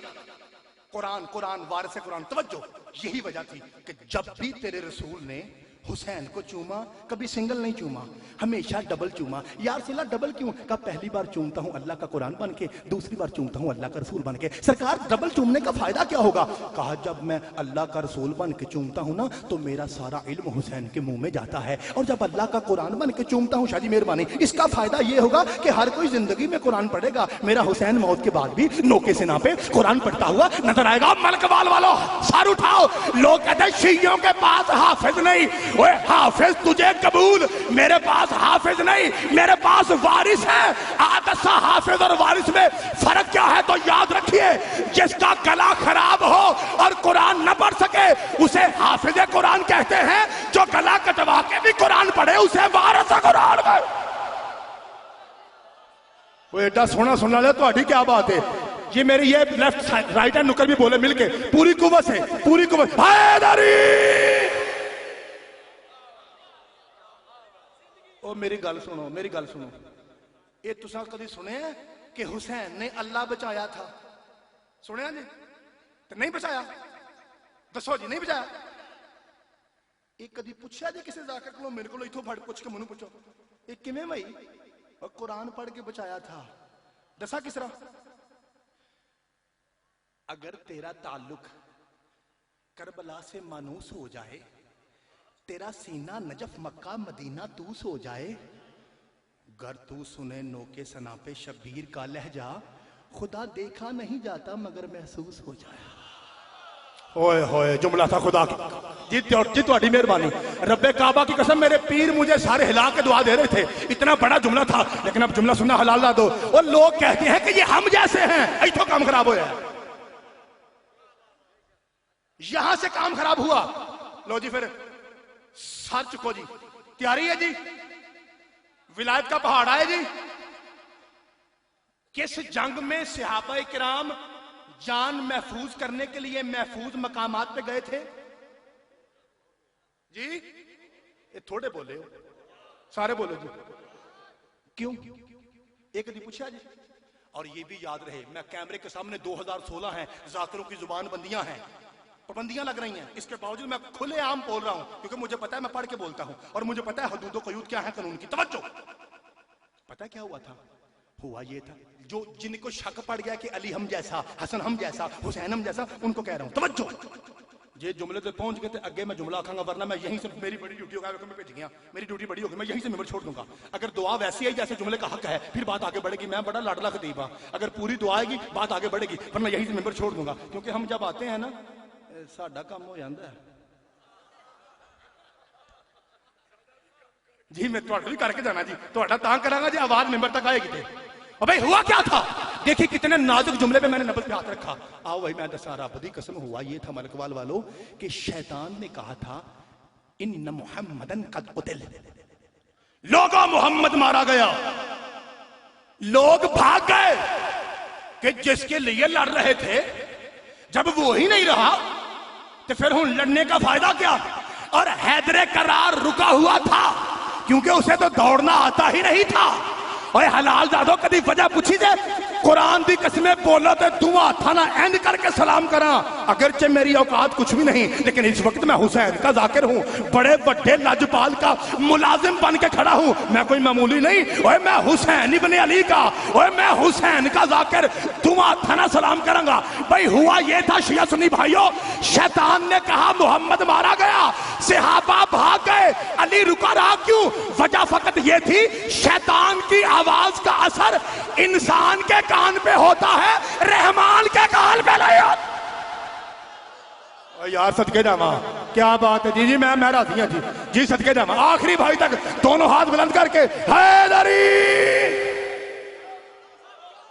कुरान कुरान वारिस कुरान, तवज्जो, यही वजह थी कि जब भी तेरे रसूल ने हुसैन को चूमा, कभी सिंगल नहीं चूमा, हमेशा डबल चूमा। यार सिला डबल क्यों? कहा पहली बार चूमता हूं अल्लाह का कुरान बन के, दूसरी बार चूमता हूं अल्लाह का रसूल बन के। सरकार डबल चूमने का फायदा क्या होगा? कहा जब मैं अल्लाह का रसूल बन के चूमता हूं ना, तो मेरा सारा इल्म हुसैन के मुंह में जाता है, और जब अल्लाह का कुरान बन के चूमता हूं, शादी मेहरबानी, इसका फायदा यह होगा कि हर कोई जिंदगी में कुरान पढ़ेगा, मेरा हुसैन मौत के बाद भी नोके सिना पे कुरान पढ़ता हुआ नजर आएगा। मलकवाल वालों सर उठाओ। लोग कहते हैं शियों के पास हाफिज नहीं, ओए हाफिज तुझे कबूल, मेरे पास हाफिज नहीं, मेरे पास वारिस है। आदसा हाफिज और वारिस में फर्क क्या है? तो याद रखिए, जिसका गला खराब हो और कुरान न पढ़ सके उसे हाफिज कुरान कहते हैं, जो गला कटवा के भी कुरान पढ़े उसे वारिस कुरान है। वो एडा सोना सुनना ले, तो क्या बात है? ये मेरी ये लेफ्ट राइट हैंड नुकर भी बोले मिलके, पूरी कुव्वत से, पूरी कुव्वत। ओ मेरी गल सुनो, मेरी गल सुनो, ये तुसा कभी सुने कि हुसैन ने अल्लाह बचाया था? सुने जी? तो नहीं बचाया, दसो जी नहीं बचाया। ये कभी पूछा जी किसी जाकर को, मेरे को इथों फट पूछ के मैनू पूछो ये किवें भाई? और कुरान पढ़ के बचाया था, दसा किस तरह? अगर तेरा ताल्लुक करबला से मानूस हो जाए, तेरा सीना नजफ मक्का मदीना तूस हो जाए, गर तू सुने नोके सनापे शब्बीर का लहजा, खुदा देखा नहीं जाता मगर महसूस हो जाए। ओए होए जुमला था खुदा की जी ਤੁਹਾਡੀ मेहरबानी। रब्बे काबा की कसम मेरे पीर मुझे सारे हिला के दुआ दे रहे थे, इतना बड़ा जुमला था। लेकिन अब जुमला सुनना हलाल ना दो। और लोग कहते हैं कि ये हम जैसे हैं, ऐसा काम खराब होया। यहां से काम खराब हुआ। लो जी फिर सर चुको जी, तैयारी है जी, विलायत का पहाड़ आए जी। किस जंग में सहाबा किराम जान महफूज करने के लिए महफूज मकामात पे गए थे जी? ये थोड़े बोले हो, सारे बोलो जी। क्यों? एक दी पूछा जी। और ये भी याद रहे, मैं कैमरे के सामने 2016 है, जाकिरों की जुबान बंदियां हैं, पाबंदियां लग रही हैं। इसके बावजूद मैं खुलेआम बोल रहा हूं, क्योंकि मुझे पता है मैं पढ़ के बोलता हूं और मुझे पता है हदूद क़यूद क्या है कानून की। तवज्जो। पता है क्या हुआ था? हुआ ये था, जो जिनको शक पड़ गया कि अली हम जैसा, हसन हम जैसा, हुसैन हम जैसा, उनको कह रहा हूं तवज्जो। जे जुमले पे पहुंच गए थे अगे मैं जुमला आखांगा, वरना मैं यहीं से, मेरी बड़ी ड्यूटी होगा, मैं भेज गया, मेरी ड्यूटी बड़ी होगी, मैं यहीं से मेंबर छोड़ दूंगा। अगर दुआ वैसी आई जैसे जुमले का हक है, फिर बात आगे बढ़ेगी। मैं बड़ा लाडला खतीब हां, अगर पूरी दुआ आएगी बात आगे बढ़ेगी, वरना यहीं से मेंबर छोड़ दूंगा। क्योंकि हम जब आते हैं ना, साडा काम हो जाता है जी। मैं तुहाडा भी करके जाना जी, तुहाडा तां करांगा जी आवाज मेंबर तक आएगी। थे भाई हुआ क्या था? देखिए कितने नाजुक जुमले पे मैंने नबज पे हाथ रखा। आओ भाई मैं दसा, रब दी कसम हुआ ये था मलकवाल वालों कि शैतान ने कहा था इन्न मुहम्मदन कद कुतिल, लोगों मोहम्मद मारा गया। लोग भाग गए कि जिसके लिए लड़ रहे थे, जब वो ही नहीं रहा तो फिर हुन लड़ने का फायदा क्या? और हैदरे करार रुका हुआ था क्योंकि उसे तो दौड़ना आता ही नहीं था। और हलाल जादो कभी वजह पूछी जे, कुरान दी कसमें बोलो तो दुआ था ना एंड करके सलाम करा। अगरचे मेरी औकात कुछ भी नहीं, लेकिन इस वक्त मैं हुसैन का जाकिर हूं, बड़े बड़े लजपाल का मुलाजिम बन के खड़ा हूं। मैं कोई मामूली नहीं, ओए मैं हुसैन इब्ने अली का, ओए मैं हुसैन का जाकिर, दुआ था ना सलाम करांगा। भाई हुआ ये था शिया सुन्नी भाइयों, शैतान ने कहा मोहम्मद मारा गया, सहाबा भाग गए, अली रुका रहा। क्यों? वजह फकत ये थी, शैतान की आवाज का असर इंसान के कान पे होता है, रहमान के कान पे नहीं होता। यार सदके जावा, क्या बात है जी। जी मैं राजी हूं जी, जी सदके जावा। आखिरी भाई तक दोनों हाथ बुलंद करके हैदरी।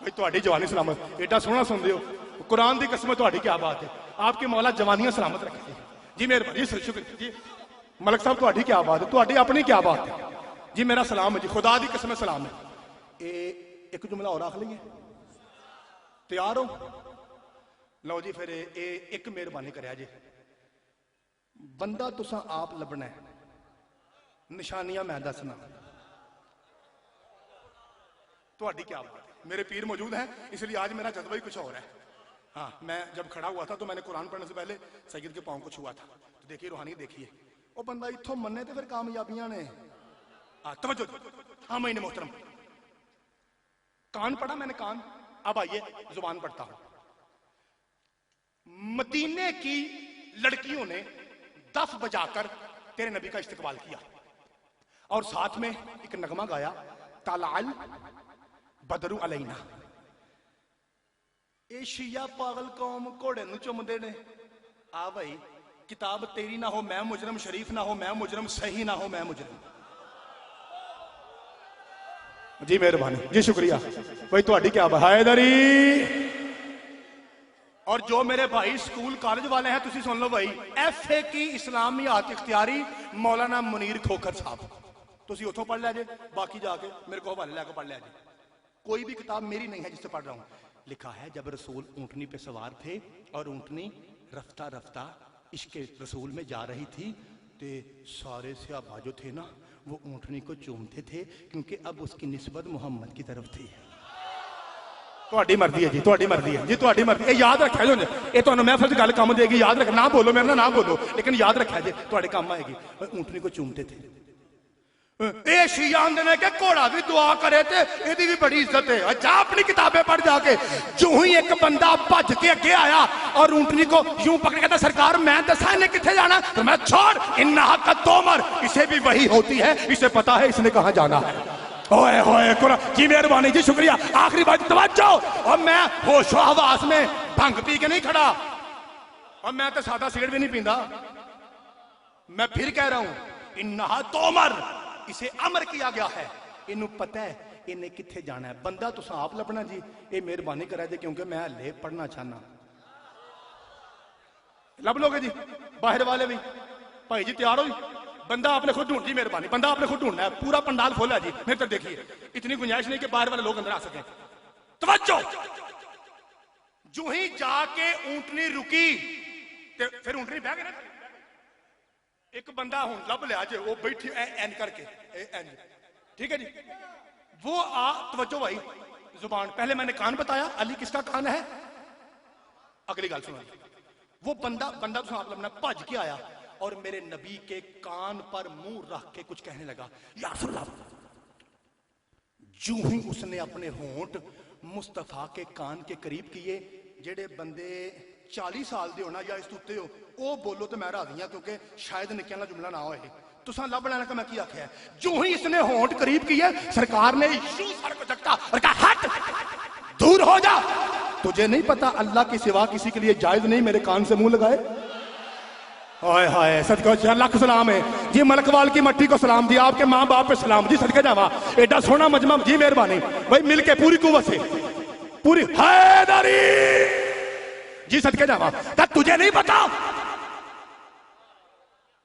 भाई तुम्हारी जवानी सलामत, एडा सोहना सुनते हो, कुरान की कसम तुम्हारी क्या बात है। आपकी मौला जवानियां सलामत रखे जी। मेहरबानी शुक्र जी। मलक साहब तुम्हारी क्या बात है, तुम्हारी अपनी क्या बात है जी। मेरा सलाम है जी, खुदा की कसम सलाम है। एक जुमला और आख लीए, तैयार हो? लो जी फिर एक मेहरबानी करा जी, बंदा तुसा आप लभना है, निशानियां मैं दसना। तुम्हारी क्या बात है। मेरे पीर मौजूद हैं, इसलिए आज मेरा जज्बा ही कुछ और है। हाँ, मैं जब खड़ा हुआ था तो मैंने कुरान पढ़ने से पहले सैयद के पांव को छुआ था। तो देखिए रूहानी, देखिए वो बंदा इत्थों मन्ने तो फिर कामयाबियां ने। तवज्जो। हाँ महीने मोहतरम, कान पढ़ा मैंने, कान। अब आइए जुबान पढ़ता हूं। मदीने की लड़कियों ने दफ बजाकर तेरे नबी का इस्तकबाल किया और साथ में एक नगमा गाया, तलाल बदरू अलैना। ए शिया पागल कौम घोड़े नूं चुमदे ने। आ भाई किताब तेरी ना हो मैं मुजरम, शरीफ ना हो मैं मुजरम, सही ना हो मैं मुजरम। जी मेहरबानी जी, शुक्रिया भाई। तुम्हारी क्या हैदरी। और जो मेरे भाई स्कूल कॉलेज वाले हैं, तुसी सुन लो भाई, FA की इस्लामियात इख्तियारी मौलाना मुनीर खोखर साहब, तुसी उथों पढ़ लिया जे, बाकी जाके मेरे को हवाले लैके पढ़ लिया जे। कोई भी किताब मेरी नहीं है जिससे पढ़ रहा हूं। लिखा है जब रसूल ऊंटनी पे सवार थे और ऊंटनी रफ्ता रफ्ता इश्क रसूल में जा रही थी, ते सारे सहाबा जो थे ना वो ऊंटनी को चूमते थे, क्योंकि अब उसकी निस्बत मोहम्मद की तरफ थी। ਤੁਹਾਡੀ ਮਰਜ਼ੀ है जी, ਤੁਹਾਡੀ मर्जी है जी, ਤੁਹਾਡੀ मर्जी। ਇਹ याद रखा जो, ये ਤੁਹਾਨੂੰ महफिल च गल काम देगी। याद रख, ना बोलो मेरे ना बोलो, लेकिन याद रखा जे ਤੁਹਾਡੇ काम आएगी। ऊंटनी को चूमते थे। ये शिया आंदे ने कि घोड़ा भी दुआ करे ते एदी भी बड़ी इज्जत है। जा अपनी किताबें पढ़ जाके। जो ही एक बंदा भज के अगे आया और ऊंटनी को यूं पकड़ के, सरकार मैं दसा इन्हें किथे जाना, तो मैं छोड़, इन्ना हक तोमर, इसे भी वही होती है, इसे पता है इसने कहां जाना है। ओए होए कुरान जी मेहरबानी जी शुक्रिया। आखिरी बात तवज्जो। और मैं होशो हवास में भंग पी के नहीं खड़ा, और मैं तो सादा सिगरेट भी नहीं पींदा। मैं फिर कह रहा हूं इन्हा तोमर, इसे अमर किया गया है, इन्हू पता है इन्हें किथे जाना है। बंदा तुस आप लभना जी, ये मेहरबानी करा दे क्योंकि मैं हले पढ़ना चाहना। लब लोगे जी बाहर वाले भी, भाई जी तैयार हो जी, बंदा आपने खुद ढूंढ जी मेहरबानी, बंदा आपने खुद ढूंढना है। पूरा पंडाल खोला जी, मेरे तक देखिए, इतनी गुंजाइश नहीं कि बाहर वाले लोग अंदर आ सके। तवज्जो। जो ही जाके ऊंटनी रुकी ते फिर ऊंटनी बह गई ना। एक बंदा हूं लब लिया जे, वो बैठी एन करके एन, ठीक है जी। वो तवज्जो भाई, जुबान पहले मैंने कान बताया, अली किसका कान है, अगली गल सुनो। वो बंदा तो आप लबना भज के आया और मेरे नबी के कान पर मुंह रख के कुछ कहने लगा, या रसूल अल्लाह। जो ही उसने अपने होंठ मुस्तफा के कान के करीब किए, जेड़े बंदे 40 साल दे होना या इस उत्ते हो, वो बोलो तो मैं राजी हां, क्योंकि शायद निक्किया ना जुमला ना होए। तुसा लब लेना का मैं की आख्या है। जो ही इसने होंठ करीब किए, सरकार ने यीशु सर को झटका और कहा हट, दूर हो जा, तुझे नहीं पता अल्लाह के सिवा किसी के लिए जायज नहीं मेरे कान से मुंह लगाए। हाय हाय सदका लख सलाम है जी, मलकवाल की मट्टी को सलाम जी, आपके माँ बाप पे सलाम जी, सदके जावा, एडा सोना मजमा जी, मेहरबानी भाई, मिलके पूरी कुव्वत से पूरी हैदरी जी, सदके जावा। क्या तुझे नहीं पता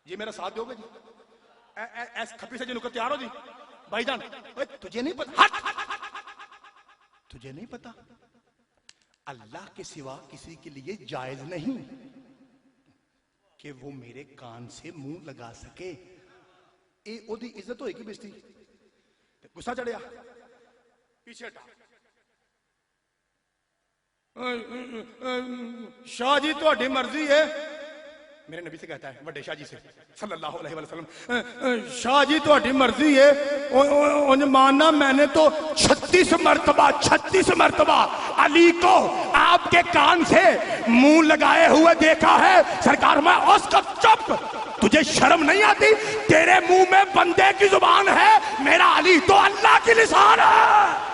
जी, मेरा साथ दोगे जी, खपी से जी नुकर तैयार हो जी भाईजान। तुझे नहीं पता, हट, तुझे नहीं पता अल्लाह के सिवा किसी के लिए जायज नहीं कि वो मेरे कान से मुंह लगा सके। ए ओदी इज्जत होएगी बेइज्जती। गुस्सा चढ़िया, पीछे हटा। शाह जी तुहाडी मर्जी है, मेरे नबी से कहता है, बड़े शाह जी से सल्लल्लाहु अलैहि वसल्लम, शाह जी तुहाडी मर्जी है। उन मानना मैंने तो 36 मर्तबा अली को आपके कान से मुंह लगाए हुए देखा है। सरकार मैं उसका चुप, तुझे शर्म नहीं आती? तेरे मुंह में बंदे की जुबान है, मेरा अली तो अल्लाह की लिसान है।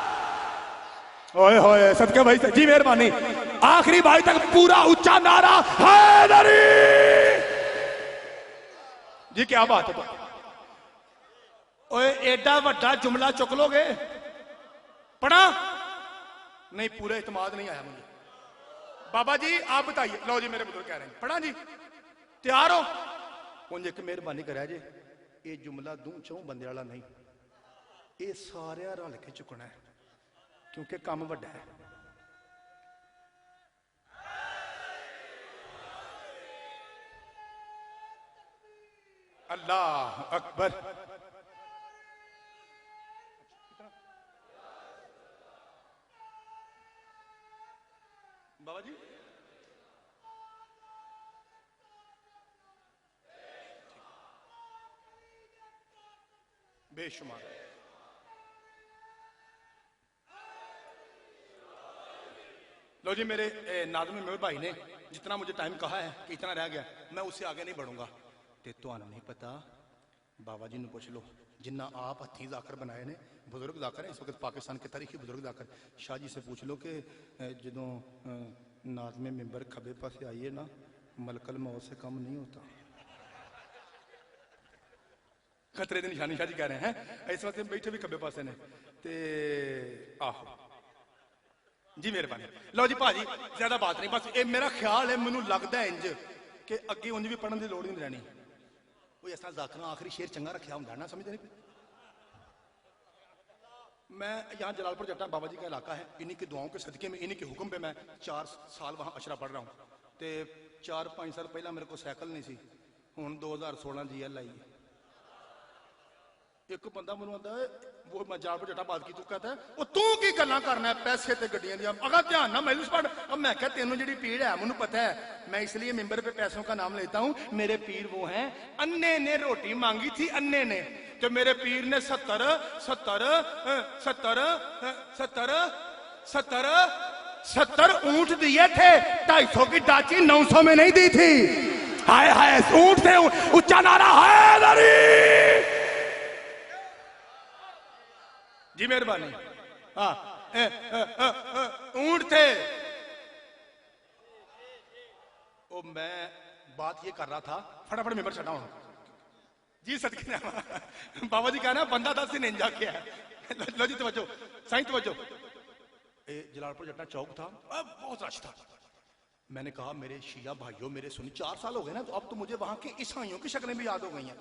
ओए होए सदके भाई जी मेहरबानी। आखिरी भाई तक पूरा ऊंचा नारा हैदरी जी, क्या बात है। ओए एडा वड्डा जुमला चुक लोगे, पढ़ा नहीं, पूरा इत्मीनान नहीं आया मुझे। बाबा जी आप बताइए, लो जी मेरे बुजुर्ग कह रहे हैं, पढ़ा जी, तैयार हो? मुझे एक मेहरबानी करा जी, ये जुमला दूं चौं बंदे वाला नहीं, ये सारे रल के चुकना है क्योंकि काम वड्डा है। अल्लाह अकबर। बाबा जी बेशुमार। लो जी मेरे नाज़िम मेरे भाई ने जितना मुझे टाइम कहा है कि इतना रह गया, मैं उससे आगे नहीं बढ़ूंगा। ते तो नहीं पता, बाबा जी ने पूछ लो, जिन्ना आप हथी जाकर बनाए ने, बुजुर्ग जाकर है इस वक्त पाकिस्तान के तारीखी बुजुर्ग जाकर। शाह जी से पूछ लो कि जो नाज़िम मेंबर खबे पासे आइए ना, मलकल मौत से कम नहीं होता। खतरे की निशानी शाह जी कह रहे हैं, इस वक्त बैठे भी खबे पासे ने ते आहो जी मेहरबानी। लो जी भाजी ज्यादा बात नहीं, बस ये मेरा ख्याल है, मैनू लगता है इंज कि अगे उंज भी पढ़ने की लोड़ नहीं रहनी। कोई ऐसा जाकर आखिरी शेर चंगा रखा होंगे ना, समझते नहीं। मैं यहाँ जलालपुर जट्टा बाबा जी का इलाका है, इन्हीं की दुआओं के सदके में, इन्हीं के हुक्म पे मैं 4 साल वहाँ अशरा पढ़ रहा हूँ। तो 4-5 साल पहला मेरे को साइकिल नहीं सी, हूँ 2016 GL आई। एक बंदा मैं आता है, वो मैं जलालपुर जट्टा बात की, तू कहता है वो तू की गल्ला करना है पैसे ते गड्डियां दी, अगर ध्यान ना महसूस पढ़। अब मैं क्या तेनों जी पीड़ है मुझे पता है, मैं इसलिए मेंबर पे पैसों का नाम लेता हूँ। मेरे पीर वो हैं, अन्ने ने रोटी मांगी थी, अन्ने ने, तो मेरे पीर ने 70 ऊंट दिए थे, 250 की डाची 900 में नहीं दी थी। हाय हाय ऊंट थे, ऊंचा नारा हैदरी। जी मेहरबानी। हाँ, ऊंट थे। ओ मैं बात ये कर रहा था, फटाफट मेंबर चढ़ाओ जी। सदके ने बाबा जी कहना बंदा 10 दिन इंजा किया है। लो जी तवज्जो, साईं तवज्जो। जलालपुर जट्टा चौक था, बहुत रश था। मैंने कहा मेरे शिया भाइयों, मेरे सुन्नी, 4 साल हो गए ना, तो अब तो मुझे वहां के ईसाइयों की शक्लें भी याद हो गई हैं।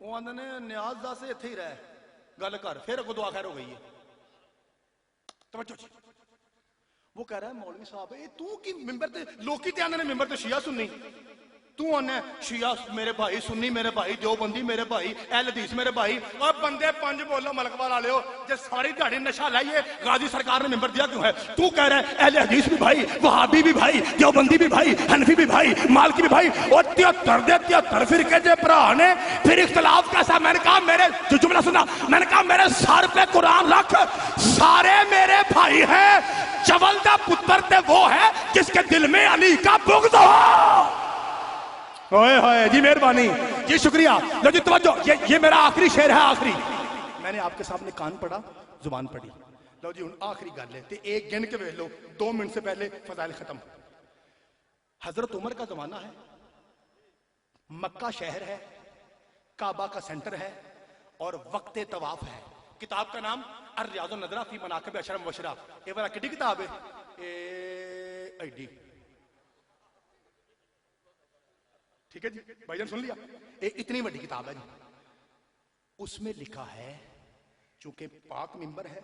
वो आंदे ने न्याज दस इत्थे ही रह गल कर, फिर अगो दुआ खैर हो गई है। तवज्जो जी। वो कह रहा है मौलवी साहब ये तू की मिंबर ते लोकी ते आंदे ने मिंबर ते शिया सुन्नी, तू आना शिया मेरे भाई, सुन्नी मेरे भाई, देवबंदी मेरे भाई, अहल हदीस मेरे भाई। और बंदे 5 बोलो मलकवाल वाले हो, जो सारी दिहाड़ी नशा लाइए, गाजी सरकार ने मिंबर दिया क्यों है? तू कह रहा है अहल हदीस भी भाई, वहाबी भी भाई, देवबंदी भी भाई, हनफी भी भाई, मालकी भी भाई। और 73 फिरके जे भरा ने, फिर इख्तलाफ कैसा? मैंने कहा मेरे जुमला सुना, मैंने कहा मेरे सर पे कुरान रख, सारे मेरे भाई हैं। चवल दा पुत्र ते वो है जिसके दिल में अली का बुग़्ज़ हो। ओए होए जी मेहरबानी जी, शुक्रिया। लो जी तवज्जो, ये मेरा आखिरी शेर है, आखिरी। मैंने आपके सामने कान पढ़ा, जुबान पढ़ी। लो जी हुण आखिरी गल है, ते एक गिन के वेख लो, 2 मिनट से पहले फजाइल खत्म। हजरत उमर का जमाना है, मक्का शहर है, काबा का सेंटर है और वक्त तवाफ है। किताब का नाम अर्रियाज़ुन नज़रा फी मनाक़िब अशरफ वशरा। ये वाला कितनी किताब है? एडी, ठीक है जी भाईजान, सुन लिया? इतनी बड़ी किताब है जी। उसमें लिखा है, चूंकि पाक मिंबर है,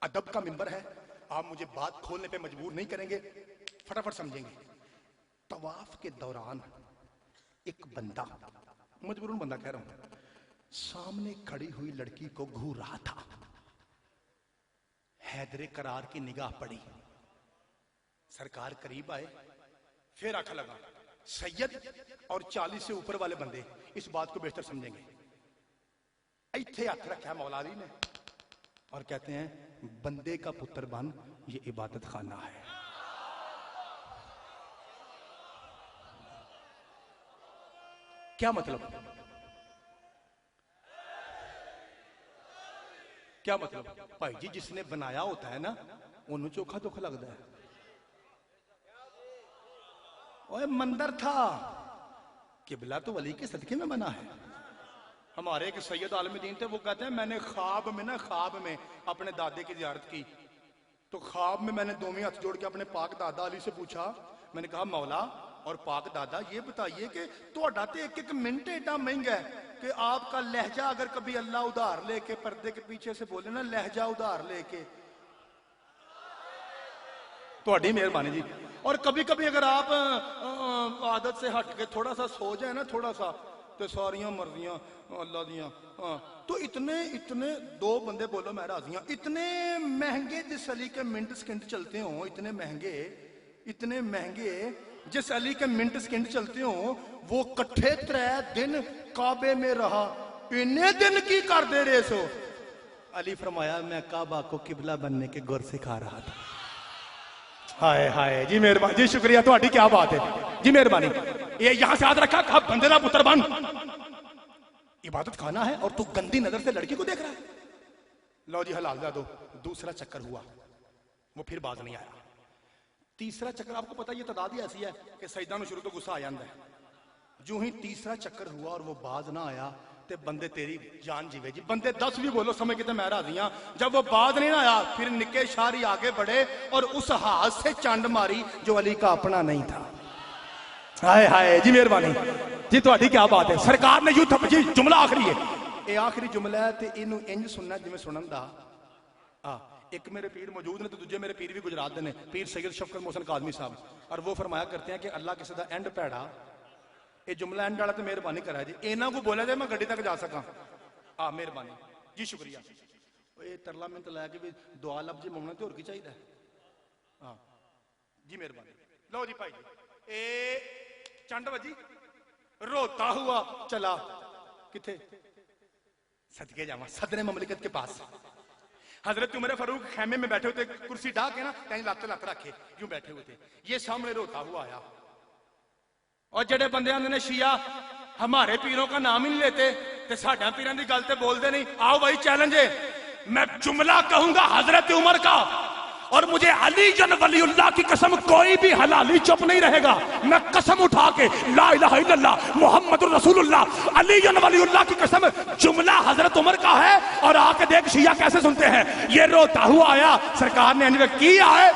अदब का मिंबर है, आप मुझे बात खोलने पे मजबूर नहीं करेंगे, फटाफट समझेंगे। तवाफ के दौरान एक बंदा, मजबूरन बंदा कह रहा हूं, सामने खड़ी हुई लड़की को घूर रहा था। हैदरे करार की निगाह पड़ी, सरकार करीब आए, फिर आंखा लगा। सैयद और 40 से ऊपर वाले बंदे इस बात को बेहतर समझेंगे। इत्थे हथ रखा मौला अली ने और कहते हैं बंदे का पुत्र बन, ये इबादत खाना है। क्या मतलब? क्या मतलब? भाई जी जिसने बनाया होता है ना, उन्हें चोखा दुख लगता है। ओए मंदिर था, किबला तो वली के सदके में बना है। हमारे एक सैयद आलम दीन थे, वो कहते हैं मैंने ख्वाब में अपने दादे की जियारत की, तो ख्वाब में मैंने दोनों हाथ जोड़ के अपने पाक दादा अली से पूछा, मैंने कहा मौला और पाक दादा ये बताइए कि तुहाडा तो एक मिनट एडा महंगा है कि आपका लहजा अगर कभी अल्लाह उधार लेके पर्दे के पीछे से बोले ना, लहजा उधार लेके, तुहाडी मेहरबानी जी। और कभी कभी अगर आप आदत से हट के थोड़ा सा सो जाए ना, थोड़ा सा, तो सारियां मर्जियां अल्लाह दियां। तो इतने 2 बंदे बोलो मैं राजियां, इतने महंगे जिस अली के मिनट सेकंड चलते हो, इतने महंगे जिस अली के मिनट सेकंड चलते हो, वो कट्ठे 3 दिन काबे में रहा। इन्ने दिन की कर दे रहे सो? अली फरमाया मैं काबा को किबला बनने के गुर सिखा रहा था। हाय हाय जी मेहरबानी जी, शुक्रिया, तुम्हारी क्या बात है जी, मेहरबानी। ये यहां से याद रखा, कहा बंदे का पुत्र बन, इबादत खाना है और तू गंदी नजर से लड़की को देख रहा है। लो जी हलाल दो। दूसरा चक्कर हुआ, वो फिर बाज नहीं आया। तीसरा चक्कर, आपको पता ये तादाद ही ऐसी है कि सजदा में शुरू तो गुस्सा आ जाता है। जो ही तीसरा चक्कर हुआ और वो बाज ना आया, ते बंदे तेरी जान जीवे जी। बंदे 10 भी बोलो समय कितने मैं राजी हां। जब वो बाज नहीं ना आया, फिर निके शारी आगे बढ़े और उस हाथ से चंड मारी जो अली का अपना नहीं था। हाय हाय जी मेहरबानी जी, तुम्हारी क्या बात है। सरकार ने यूं जी, जुमला आखिरी है, ये आखिरी जुमला है, ते इनू इंज सुनना जिवें सुनन दा। एक मेरे पीर मौजूद ने, तो दूजे मेरे पीर भी गुजरात ने, पीर सैयद शफकत मोहसन कादमी साहब, और वो फरमाया करते हैं कि अल्लाह किसी का एंड भैड़ा, ये जुमला एंड वाला तो मेहरबानी करा जी, इन्हों को बोला जाए मैं गड्डी तक जा सका। मेहरबानी जी, शुक्रिया। ये तरला मिनट लैके भी दुआ लब जी मंगना तो होर की चाहिए। हाँ जी मेहरबानी। लो जी भाई जी, ए चंड वजी, रोता हुआ चला किथे? सदके जावा सदरे ममलिकत के पास। हजरत उमर फारूक खैमे में बैठे हुए थे, कुर्सी ढा के ना कहीं लत रखे यूं बैठे हुए थे। ये सामने रोता हुआ आया, और जड़े बंदे ने शिया हमारे पीरों का नाम ही नहीं लेते, ते साडा पीरां दी गल ते बोलदे नहीं। आओ भाई चैलेंज है, मैं जुमला कहूंगा हजरत उमर का और मुझे अली जन वलीउल्लाह की कसम कोई भी हलाली चुप नहीं रहेगा। मैं कसम उठा के ला इलाहा इल्लल्लाह मुहम्मदुर रसूलुल्लाह अली जन वलीउल्लाह की कसम जुमला हजरत उमर का है। और आके देख शिया कैसे सुनते हैं। ये रोता हुआ आया, सरकार ने इन्हें किया है,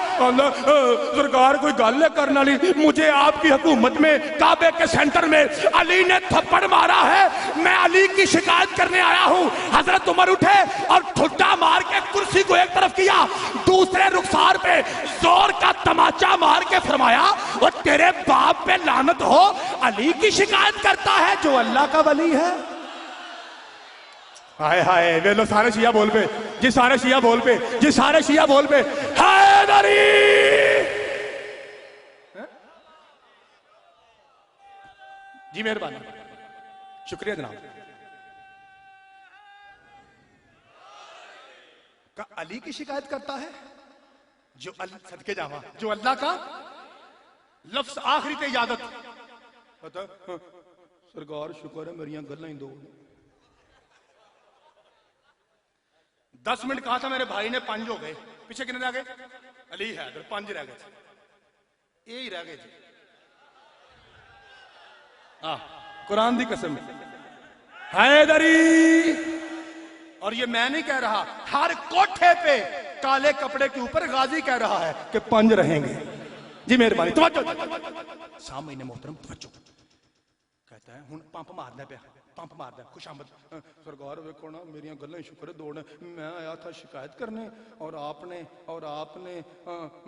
सरकार कोई गल करने वाली, मुझे आपकी हुकूमत में काबे के सेंटर में अली ने थप्पड़ मारा है, मैं अली की शिकायत करने आया हूं। हजरत उमर उठे और ठुड्डा मार के कुर्सी को एक तरफ किया, दूसरे रुखसार पे जोर का तमाचा मार के फरमाया, और तेरे बाप पे लानत हो, अली की शिकायत करता है जो अल्लाह का वली है। हाय हाय, वे लो सारे शिया बोल पे जी, सारे शिया बोल पे जी, सारे शिया बोल पे हैदरी। जी मेहरबानी, शुक्रिया जनाब। का अली की शिकायत करता है जो सदके जावा, जो अल्लाह का लफ्ज आखिरी ते इजाजत पता। सरकार शुक्र है मेरिया गल्लां ही दो। 10 मिनट कहा था मेरे भाई ने, 5 हो गए। पीछे कितने रह गए? अली है, 5 रह गए, यही रह गए जी। कुरान दी कसम हैदरी। और ये मैं नहीं कह रहा, हर कोठे पे काले कपड़े के ऊपर गाजी कह रहा है कि 5 रहेंगे। जी मेहरबानी, तवज्जो सामने मोहतरम, तवज्जो। कहता है हुन पंप मारना पे, पंप मारदा, खुशामद। सरकार वेखो ना मेरिया गल्लां शुक्र दौड़, मैं आया था शिकायत करने और आपने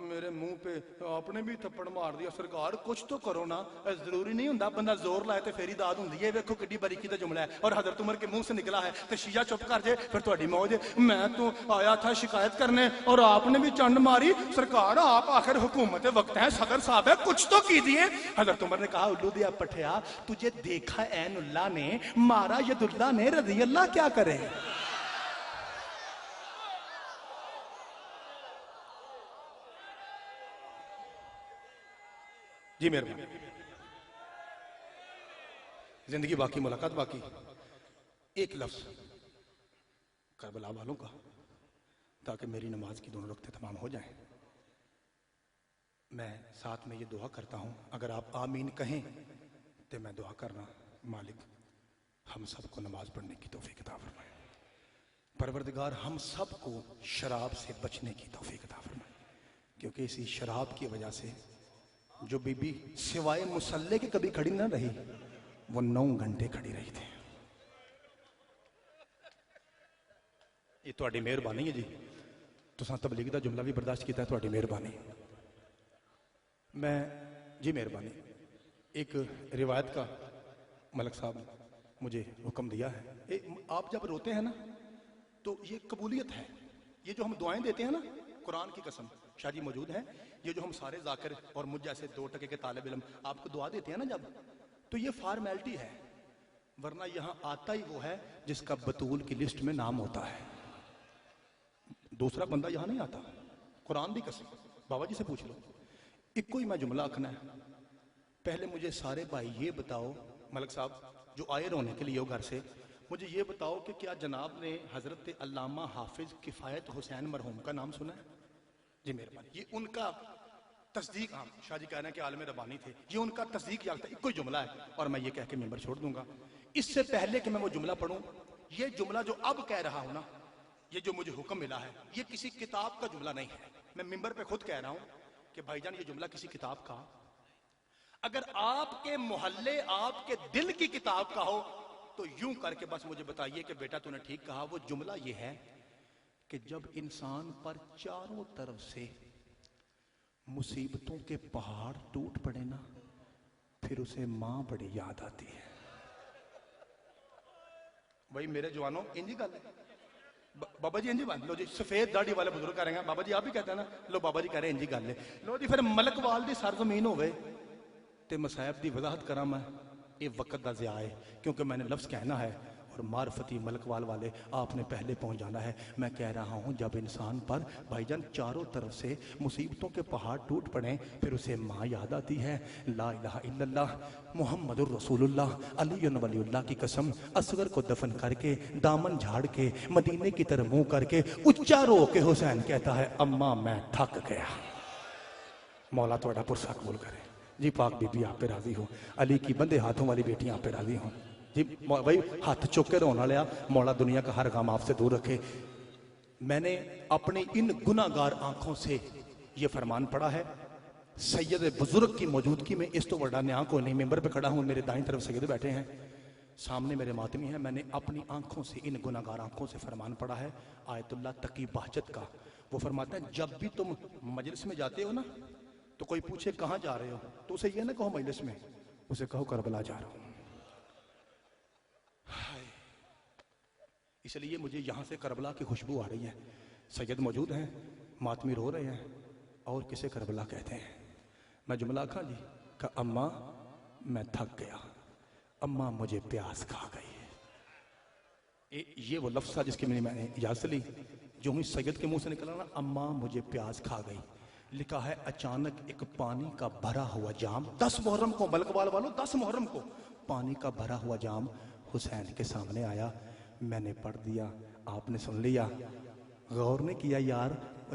मेरे मुंह पे आपने भी थप्पड़ मार दिया। सरकार कुछ तो करो ना, जरूरी नहीं हुंदा बंदा जोर लाए तो फेरी दाद हुंदी है। वेखो किड्डी बारीकी दा जुमला है और हजरत उमर के मुंह से निकला है, तो शिया चुप कर जाए फिर तुहाडी मौज। मैं तो आया था शिकायत करने और आपने भी चंड मारी। सरकार आप आखिर हुकूमत वक्त है, सदर साहब है, कुछ तो कीजिए। हजरत उमर ने कहा उल्लू दिया पठिया, तुझे देखा ऐनुल्लाह ने, मारा यदुल्लाह ने, रज़ी अल्लाह क्या करे। जी मेहरबानी, जिंदगी बाकी, मुलाकात बाकी। एक लफ्ज करबला वालों का, ताकि मेरी नमाज की दोनों रक्ते तमाम हो जाएं। मैं साथ में ये दुआ करता हूं, अगर आप आमीन कहें तो मैं दुआ करना, मालिक हम सबको नमाज पढ़ने की तौफीक अता फरमाए। परवरदिगार हम सबको शराब से बचने की तौफीक अता फरमाए, क्योंकि इसी शराब की वजह से जो बीबी सिवाय मुसल्ले के कभी खड़ी ना रही, वो 9 घंटे खड़ी रही थी। ये तुहाडी मेहरबानी है जी, तुसां तबलीग दा जुमला भी बर्दाश्त किया, तुहाडी मेहरबानी। मैं जी मेहरबानी, एक रिवायत का मलक साहब मुझे हुक्म दिया है। आप जब रोते हैं ना तो ये कबूलियत है। ये जो हम दुआएं देते हैं ना, कुरान की कसम, शाह जी मौजूद हैं, ये जो हम सारे जाकिर और मुझ जैसे 2 टके के तालिब इल्म आपको दुआ देते हैं ना जब, तो ये फॉर्मेलिटी है, वरना यहां आता ही वो है जिसका बतूल की लिस्ट में नाम होता है। दूसरा बंदा यहां नहीं आता। कुरान की कसम, बाबा जी से पूछ लो, इको ही मैं जुमला आखना है। पहले मुझे सारे भाई ये बताओ, मलक साहब जो आए रोने के लिए हो घर से, मुझे ये बताओ कि क्या जनाब ने हजरत अल्लामा हाफिज किफायत हुसैन मरहूम का नाम सुना है? जी मेहरबानी, ये उनका तस्दीक, हाँ शाह जी कह रहे हैं कि आलम रब्बानी थे, ये उनका तस्दीक याफ्ता एक कोई जुमला है और मैं ये कह के मेंबर छोड़ दूंगा। इससे पहले कि मैं वो जुमला पढ़ूं, ये जुमला जो अब कह रहा हूं ना, ये जो मुझे हुक्म मिला है, ये किसी किताब का जुमला नहीं है। मैं मेंबर पे खुद कह रहा हूं कि भाईजान ये जुमला किसी किताब का, अगर आपके मोहल्ले आपके दिल की किताब का हो तो यूं करके बस मुझे बताइए कि बेटा तूने ठीक कहा। वो जुमला ये है कि जब इंसान पर चारों तरफ से मुसीबतों के पहाड़ टूट पड़े ना, फिर उसे मां बड़ी याद आती है। भाई मेरे जवानों, इंजी गल है बाबा जी, इंजी बन लो जी। सफेद दाढ़ी वाले बुजुर्ग करेंगे, बाबा जी आप भी कहते हैं ना, लो बाबा जी कह रहे हैं इंजी गल है। लो जी, फिर मलकवाल दी सरजमीन होवे ते मसायब दी वजाहत करा। मैं ये वक्त दा ज़िया है, क्योंकि मैंने लफ्ज़ कहना है और और मार्फती मलकवाल वाले आपने पहले पहुंच जाना है। मैं कह रहा हूं जब इंसान पर भाईजान चारों तरफ से मुसीबतों के पहाड़ टूट पड़े फिर उसे माँ याद आती है। ला इलाहा इल्लल्लाह मुहम्मदुर रसूलुल्लाह अली वलीउल्लाह की कसम, असगर को दफन करके दामन झाड़ के मदीने की तरफ मुंह करके उच्चा रो के हुसैन कहता है अम्मा मैं थक गया। मौला थोड़ा पुरसा कबूल करे जी। पाक बीबी आप पे राजी हो, अली की बंदे हाथों वाली बेटियां आप पे राजी हो जी। भाई हाथ चुक के रोने वाला, मौला दुनिया का हर गम आपसे दूर रखे। मैंने अपनी इन गुनाहगार आंखों से ये फरमान पढ़ा है, सैयद बुजुर्ग की मौजूदगी में इस तो बड़ा न्याय को नहीं। मेंबर पे खड़ा हूं, मेरे दाईं तरफ सैयद बैठे हैं, सामने मेरे मातमी हैं। मैंने अपनी आंखों से, इन गुनाहगार आंखों से फरमान पढ़ा है आयतुल्लाह तकी बहजत का। वो फरमाते हैं जब भी तुम मजलिस में जाते हो ना तो कोई पूछे कहाँ जा रहे हो तो उसे ये ना कहो मजलिस में, उसे कहो करबला जा रहा हूं। इसलिए मुझे यहां से करबला की खुशबू आ रही है। सैयद मौजूद हैं, मातमी रो रहे हैं और किसे करबला कहते हैं। मैं जुमला खा जी का अम्मा मैं थक गया, अम्मा मुझे प्यास खा गई। ये वो लफ्ज़ था जिसकी मैंने इजाजत ली। जो ही सैयद के मुंह से निकला ना अम्मा मुझे प्यास खा गई, लिखा है अचानक एक पानी का भरा हुआ जाम 10 मुहर्रम को, मलकवाल वालों 10 मुहर्रम को पानी का भरा हुआ जाम हुसैन के सामने आया। मैंने पढ़ दिया, आपने सुन लिया, गौर नहीं किया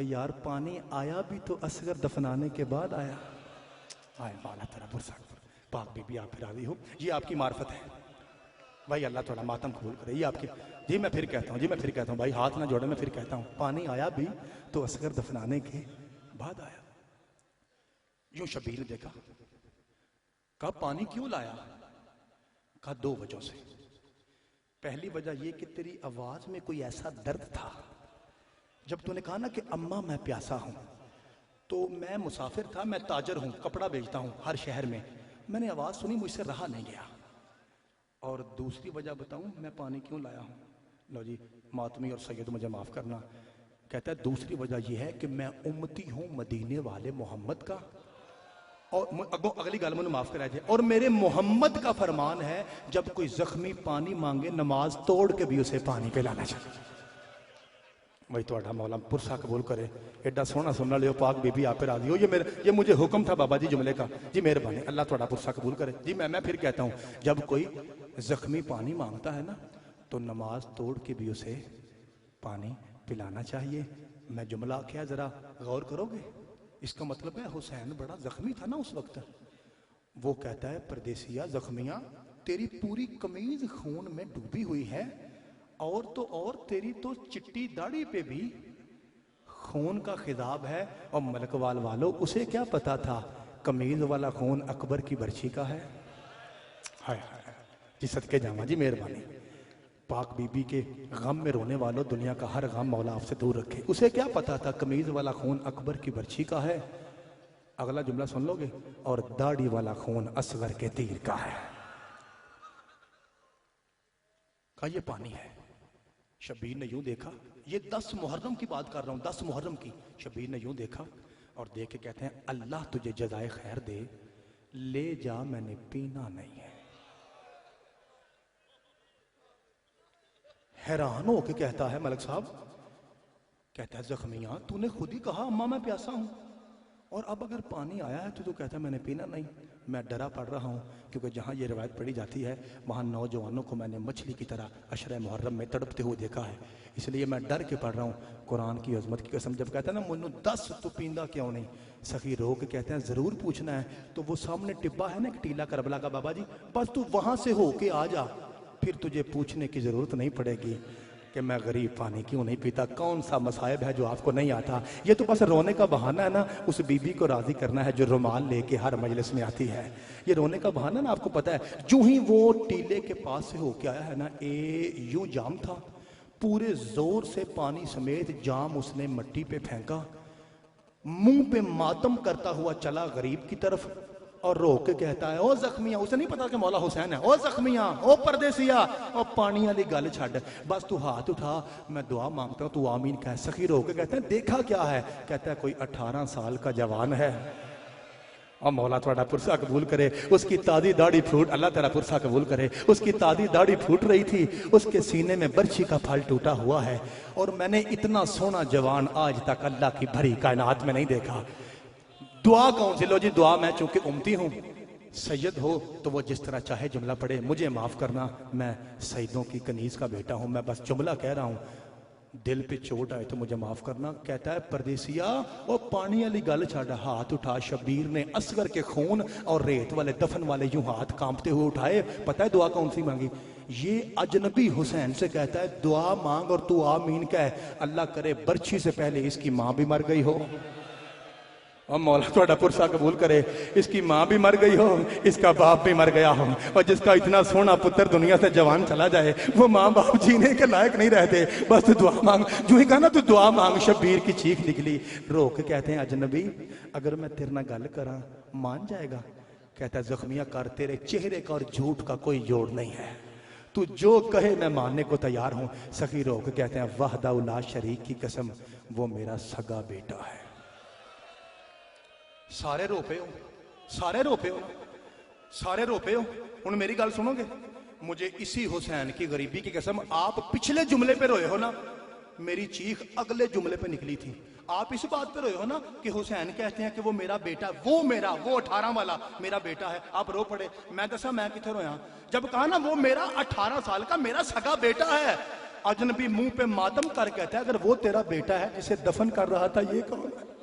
यार पानी आया भी तो असगर दफनाने के बाद आया। आए माला तेरा पुरसा पाक बीबी आप राजी हो, ये आपकी मार्फत है भाई। अल्लाह थोड़ा मातम कबूल करे, ये आपकी जी। मैं फिर कहता हूँ भाई हाथ ना जोड़े, मैं फिर कहता हूँ पानी आया भी तो असगर दफनाने के बाद आया। यूं शबीर ने देखा, कहा पानी क्यों लाया? कहा 2 वजहों से। पहली वजह यह कि तेरी आवाज में कोई ऐसा दर्द था जब तूने कहा ना कि अम्मा मैं प्यासा हूं। तो मैं मुसाफिर था, मैं ताजर हूं, कपड़ा बेचता हूं हर शहर में, मैंने आवाज सुनी, मुझसे रहा नहीं गया। और दूसरी वजह बताऊं मैं पानी क्यों लाया हूं? लो जी मातमी और सैयद मुझे माफ करना, कहता है दूसरी वजह यह है कि मैं उम्मती हूं मदीने वाले मोहम्मद का। और अगली गल मैंने माफ करा जाए, और मेरे मोहम्मद का फरमान है जब कोई जख्मी पानी मांगे नमाज तोड़ के भी उसे पानी पिलाना चाहिए। भाई थोड़ा मौला पुरसा कबूल करे, एडा सोहना सुनना लियो पाक बीबी आप राजी हो। ये मुझे हुक्म था बाबा जी जुमले का जी, मेहरबानी अल्लाह थोड़ा पुरसा कबूल करे जी। मैं फिर कहता हूँ जब कोई जख्मी पानी मांगता है ना तो नमाज तोड़ के भी उसे पानी पिलाना चाहिए। मैं जुमला क्या जरा गौर करोगे? इसका मतलब है हुसैन बड़ा जख्मी था ना उस वक्त। वो कहता है परदेसिया जख्मिया तेरी पूरी कमीज खून में डूबी हुई है, और तो और तेरी तो चिट्टी दाढ़ी पे भी खून का खिताब है। और मलकवाल वालों उसे क्या पता था कमीज वाला खून अकबर की बर्छी का है। हाय जी सदके जामा जी मेहरबानी। पाक बीबी के गम में रोने वालों दुनिया का हर गम मौला आपसे दूर रखे। उसे क्या पता था कमीज वाला खून अकबर की बर्छी का है। अगला जुमला सुन लोगे, और दाढ़ी वाला खून असगर के तीर का है। का ये पानी है। शबीर ने यूं देखा, ये 10 मुहर्रम की बात कर रहा हूं, 10 मुहर्रम की। शबीर ने यूं देखा और देख के कहते हैं अल्लाह तुझे जज़ाए खैर दे, ले जा मैंने पीना नहीं है। हैरान होके कहता है मलक साहब, कहता है जख्मिया तूने खुद ही कहा अम्मा मैं प्यासा हूं, और अब अगर पानी आया है तो तू कहता है मैंने पीना नहीं। मैं डरा पड़ रहा हूं क्योंकि जहां ये रिवायत पढ़ी जाती है वहां नौजवानों को मैंने मछली की तरह अशरे मुहर्रम में तड़पते हुए देखा है, इसलिए मैं डर के पढ़ रहा हूं। कुरान की अजमत की कसम जब कहता है ना मुन्नू 10 तू पींदा क्यों नहीं, सखी रो के कहते हैं जरूर पूछना है। तो वो सामने टिब्बा है ना एक टीला करबला का, बाबा जी बस तू वहां से होके आ जा, फिर तुझे पूछने की जरूरत नहीं पड़ेगी कि मैं गरीब पानी क्यों नहीं पीता, कौन सा मसायब है जो आपको नहीं आता। ये तो बस रोने का बहाना है ना, उस बीबी को राजी करना है जो रुमाल लेके हर मजलिस में आती है। ये रोने का बहाना ना, आपको पता है। जो ही वो टीले के पास से होके आया है ना, यूं जाम था, पूरे जोर से पानी समेत जाम उसने मट्टी पे फेंका, मुंह पे मातम करता हुआ चला गरीब की तरफ और रो के कहता है ओ जख्मिया, उसे नहीं पता कि मौला हुसैन है, ओ जख्मिया ओ परदेसिया ओ पानी वाली गल छड़, बस तू हाथ उठा मैं दुआ मांगता हूं तू आमीन कह। सखी रो के कहते हैं देखा क्या है, कहता है कोई 18 साल का जवान है और मौला थोड़ा पुरसा कबूल करे। उसकी तादी दाढ़ी फूट, अल्लाह तेरा पुरसा कबूल करे। उसकी तादी दाढ़ी फूट रही थी, उसके सीने में बर्छी का फल टूटा हुआ है। और मैंने इतना सोना जवान आज तक अल्लाह की भरी कायनात में नहीं देखा। दुआ कौन सी? लो जी दुआ, मैं चूंकि उम्मती हूं, सैयद हो तो वो जिस तरह चाहे जुमला पढ़े, मुझे माफ करना, मैं सैयदों की कनीज का बेटा हूं, मैं बस जुमला कह रहा हूं, दिल पे चोट आए तो मुझे माफ करना। कहता है परदेसिया वो पानी वाली गल छाड़, हाथ उठा। शबीर ने असगर के खून और रेत वाले दफन वाले यूं हाथ कांपते हुए उठाए। पता है दुआ कौन सी मांगी? ये अजनबी हुसैन से कहता है दुआ मांग और तू आमीन कह, अल्लाह करे बर्छी से पहले इसकी मां भी मर गई हो और मौला थोड़ा पुरसा कबूल करे, इसकी माँ भी मर गई हो, इसका बाप भी मर गया हो, और जिसका इतना सोना पुत्र दुनिया से जवान चला जाए, वो माँ बाप जीने के लायक नहीं रहते। बस तू दुआ मांग। जो ही कहा ना तू दुआ मांग, शब्बीर की चीख निकली। रोक कहते हैं अजनबी अगर मैं तेरे ना गल करा मान जाएगा? कहता है जख्मिया कर, तेरे चेहरे का और झूठ का कोई जोड़ नहीं है, तू जो कहे मैं मानने को तैयार हूं। सखी रोक कहते हैं वाहदा उला शरीक की कसम, वो मेरा सगा बेटा है। सारे रो पे हो, सारे रो पे हो, सारे रो पे हो। हुण मेरी गल सुनोगे? मुझे इसी हुसैन की गरीबी की कसम, आप पिछले जुमले पे रोए हो ना, मेरी चीख अगले जुमले पे निकली थी। आप इस बात पे रोए हो ना कि हुसैन कहते हैं कि वो मेरा बेटा, वो 18 वाला मेरा बेटा है। आप रो पड़े। मैं दसा मैं किथे रोया जब कहा ना वो मेरा 18 साल का मेरा सगा बेटा है। अजनबी मुंह पे मातम कर कहता है अगर वो तेरा बेटा है जिसे दफन कर रहा था, ये कौन है?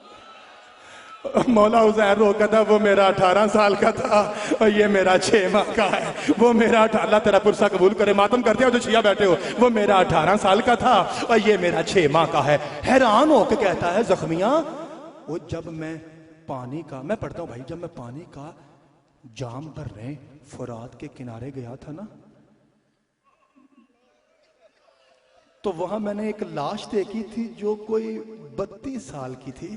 मौला हुसैन रो कहता वो मेरा 18 साल का था और ये मेरा 6 माह का है। वो मेरा अल्लाह तेरा पुरसा कबूल करे। मातम करते हो जो शिया बैठे हो, वो मेरा 18 साल का था और ये मेरा 6 माह का है। हैरान होकर कहता है जख्मिया वो जब मैं पानी का, मैं पढ़ता हूँ भाई, जब मैं पानी का जाम भरने फुरात के किनारे गया था ना, तो वहां मैंने एक लाश देखी थी जो कोई 32 साल की थी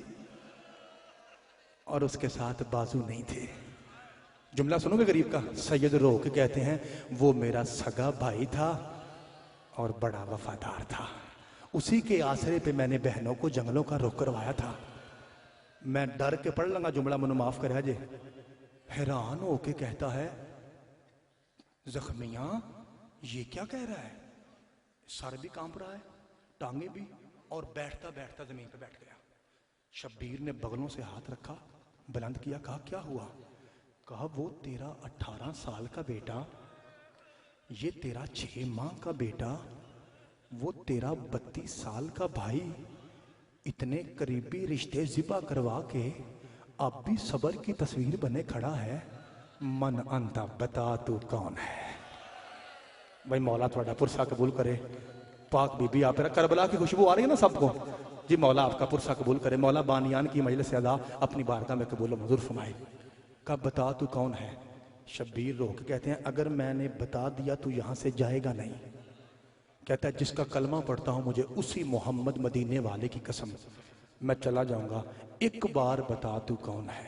और उसके साथ बाजू नहीं थे। जुमला सुनोगे गरीब का? सैयद रोक कहते हैं वो मेरा सगा भाई था और बड़ा वफादार था, उसी के आसरे पे मैंने बहनों को जंगलों का रुख करवाया था। मैं डर के पढ़ लूंगा जुमला, मनु माफ करे जे। हैरान होके कहता है जख्मिया ये क्या कह रहा है? सर भी कांप रहा है, टांगे भी, और बैठता बैठता जमीन पे बैठ गया। शब्बीर ने बगलों से हाथ रखा, बुलंद किया, कहा क्या हुआ? कहा वो तेरा 18 साल का बेटा, ये तेरा 6 माह का बेटा, वो तेरा 32 साल का भाई, इतने करीबी रिश्ते जिबा करवा के अब भी सबर की तस्वीर बने खड़ा है। मन अंता बता तू कौन है? भाई मौला थोड़ा पुरसा कबूल करे। पाक बीबी आप करबला की खुशबू आ रही है ना सबको जी, मौला आपका पुरसा कबूल करे। मौला बानियान की मजलिस अदा अपनी बारगाह में कबूल मंजूर फरमाए। कब बता तू कौन है? शब्बीर रोक कहते हैं अगर मैंने बता दिया तू यहां से जाएगा नहीं। कहता है जिसका कलमा पढ़ता हूं मुझे उसी मोहम्मद मदीने वाले की कसम मैं चला जाऊंगा, एक बार बता तू कौन है?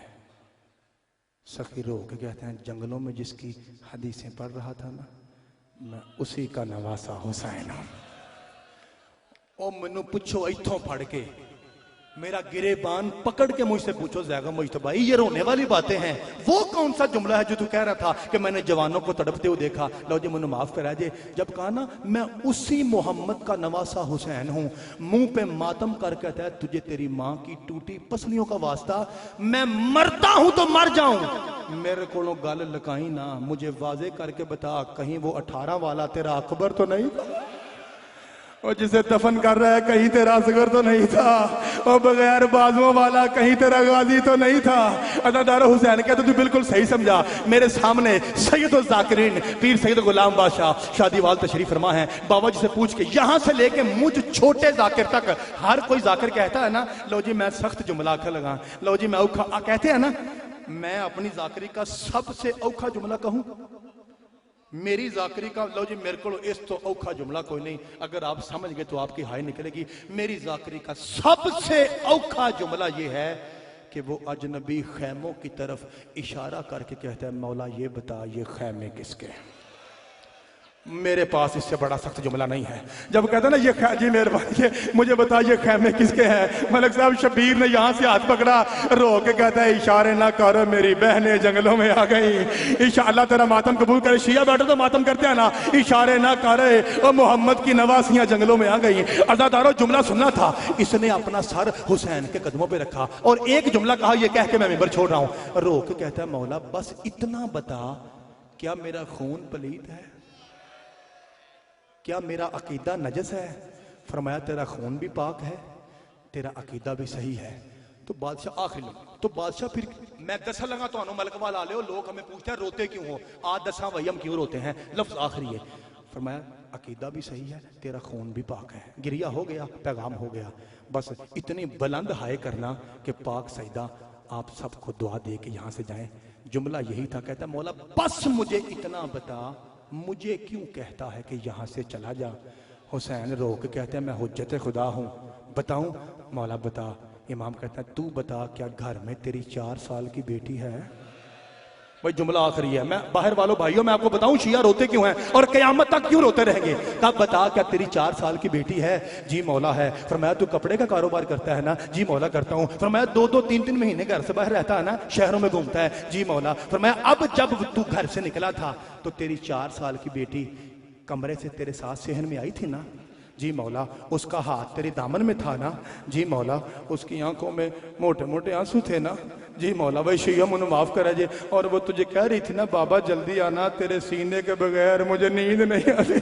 सखी रोक कहते हैं जंगलों में जिसकी हदीसें पढ़ रहा था ना, मैं उसी का नवासा हुसैन हूं। ओ मैनू पूछो इथों फड़ के, मेरा गिरेबान पकड़ के मुझसे पूछो ज़ैगा मुज्तबा, ये रोने वाली बातें हैं। वो कौन सा जुमला है जो तू कह रहा था कि मैंने जवानों को तड़पते हुए देखा? लो जी मैनू माफ करा जे। जब कहा ना मैं उसी मोहम्मद का नवासा हुसैन हूं, मुंह पे मातम कर कहता है तुझे तेरी मां की टूटी पसलियों का वास्ता, मैं मरता हूं तो मर जाऊं, मेरे को गल लकाई ना, मुझे वाजे करके बता कहीं वो 18 वाला तेरा अकबर तो नहीं था, और जिसे दफन कर रहा है कहीं तेरा असगर तो नहीं था, और बगैर बाजुओं वाला कहीं तेरा गाजी तो नहीं था। अदादार हुसैन कहते तू बिल्कुल सही समझा। मेरे सामने सैयद ज़ाकिरीन पीर सैयद गुलाम बादशाह शादीवाल तशरीफ फरमा है। बाबा जी से पूछ के यहां से लेके मुझ छोटे जाकिर तक, हर कोई जाकिर कहता है ना लो जी मैं सख्त जुमला आखा लगा, लो जी मैं औखा, कहते हैं ना मैं अपनी जाकिरी का सबसे औखा जुमला कहूं, मेरी जाकरी का लो जी मेरे को इस तो औखा जुमला कोई नहीं, अगर आप समझ गए तो आपकी हाय निकलेगी। मेरी जाकरी का सबसे औखा जुमला ये है कि वो अजनबी खैमों की तरफ इशारा करके कहता है मौला ये बता ये खैमे किसके? मेरे पास इससे बड़ा सख्त जुमला नहीं है। जब कहता ना ये जी मेहरबानी है, मुझे बताइए खैमे किसके हैं। मलिक साहब शबीर ने यहां से हाथ पकड़ा, रो के कहता है इशारे ना करो मेरी बहनें जंगलों में आ गई। इंशाअल्लाह तेरा मातम कबूल करे। शिया बैठो तो मातम करते हैं ना, इशारे ना करे और मोहम्मद की नवासियां जंगलों में आ गई। अज़ादारों जुमला सुनना था, इसने अपना सर हुसैन के कदमों पर रखा और एक जुमला कहा, यह कह के मैं मिंबर छोड़ रहा हूं। रो के कहता है मौला बस इतना बता, क्या मेरा खून पलीत है, क्या मेरा अकीदा नजस है? फरमाया तेरा खून भी पाक है, तेरा अकीदा भी सही है। तो बादशाह आखिरी तो बादशाह फिर मैं दसा लगा तो मलक वाला ले, लोग हमें पूछते हैं रोते क्यों हो, आज दसा वही हम क्यों रोते हैं, लफ्ज आखिरी है। फरमाया अकीदा भी सही है, तेरा खून भी पाक है। गिरिया हो गया, पैगाम हो गया। बस इतनी बुलंद हाय करना कि पाक सईदा आप सबको दुआ दे के यहां से जाएं। जुमला यही था। कहता मौला बस मुझे इतना बता, मुझे क्यों कहता है कि यहां से चला जा? हुसैन रो के कहते हैं मैं हुज्जत खुदा हूं, बताऊं? मौला बता। इमाम कहता है तू बता, क्या घर में तेरी 4 साल की बेटी है? भाई जुमला आखिरी है। मैं बाहर वालों भाइयों मैं आपको बताऊं शिया रोते क्यों हैं और कयामत तक क्यों रोते रहेंगे। कब बता, क्या तेरी 4 साल की बेटी है? जी मौला है। फरमाया तू कपड़े का कारोबार करता है ना? जी मौला करता हूं। फरमाया 2-2 3-3 महीने घर से बाहर रहता है ना, शहरों में घूमता है? जी मौला। फरमाया अब जब तू घर से निकला था तो तेरी 4 साल की बेटी कमरे से तेरे साथ सहन में आई थी ना? जी मौला। उसका हाथ तेरे दामन में था ना? जी मौला। उसकी आंखों में मोटे मोटे आंसू थे ना? जी मौला। भाई शिया मुझे माफ करा जी। और वो तुझे कह रही थी ना बाबा जल्दी आना, तेरे सीने के बगैर मुझे नींद नहीं आती।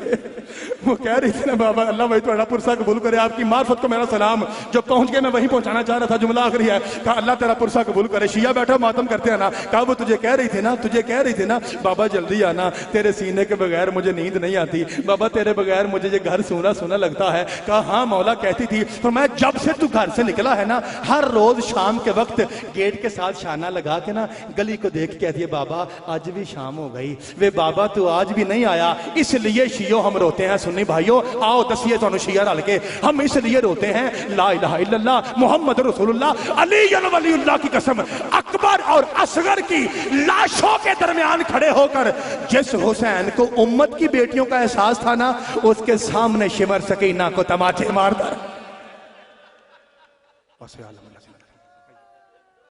वो कह रही थी ना बाबा, अल्लाह भाई थोड़ा पुरसा कबूल करे, आपकी मार्फत को मेरा सलाम। जो पहुंच के मैं वहीं पहुंचाना चाह रहा था। जुमला आखिरी है। कहा अल्लाह तेरा पुरसा कबूल करे। शिया बैठा मातम करते हैं ना। कहा वो तुझे कह रही थी ना, तुझे कह रही थी ना बाबा जल्दी आना, तेरे सीने के बगैर मुझे नींद नहीं आती। बाबा तेरे बगैर मुझे ये घर सूना सूना लगता है। कहा हाँ मौला कहती थी। तो मैं जब से तू घर से निकला है ना, हर रोज शाम के वक्त गेट के साथ शाना लगा के ना गली को देख कहती है बाबा आज भी शाम हो गई, वे बाबा तू आज भी नहीं आया। इसलिए शियो हम रोते हैं। सुन्नी भाइयों आओ दसिए तो शिया रल के, हम इसलिए रोते हैं ला इलाहा इल्लल्लाह मोहम्मद रसूलुल्लाह अली वलीउल्लाह की कसम, अकबर और असगर की लाशों के दरमियान खड़े होकर जिस हुसैन को उम्मत की बेटियों का एहसास था ना, उसके सामने शिमर सकीना को तमाचे मारता।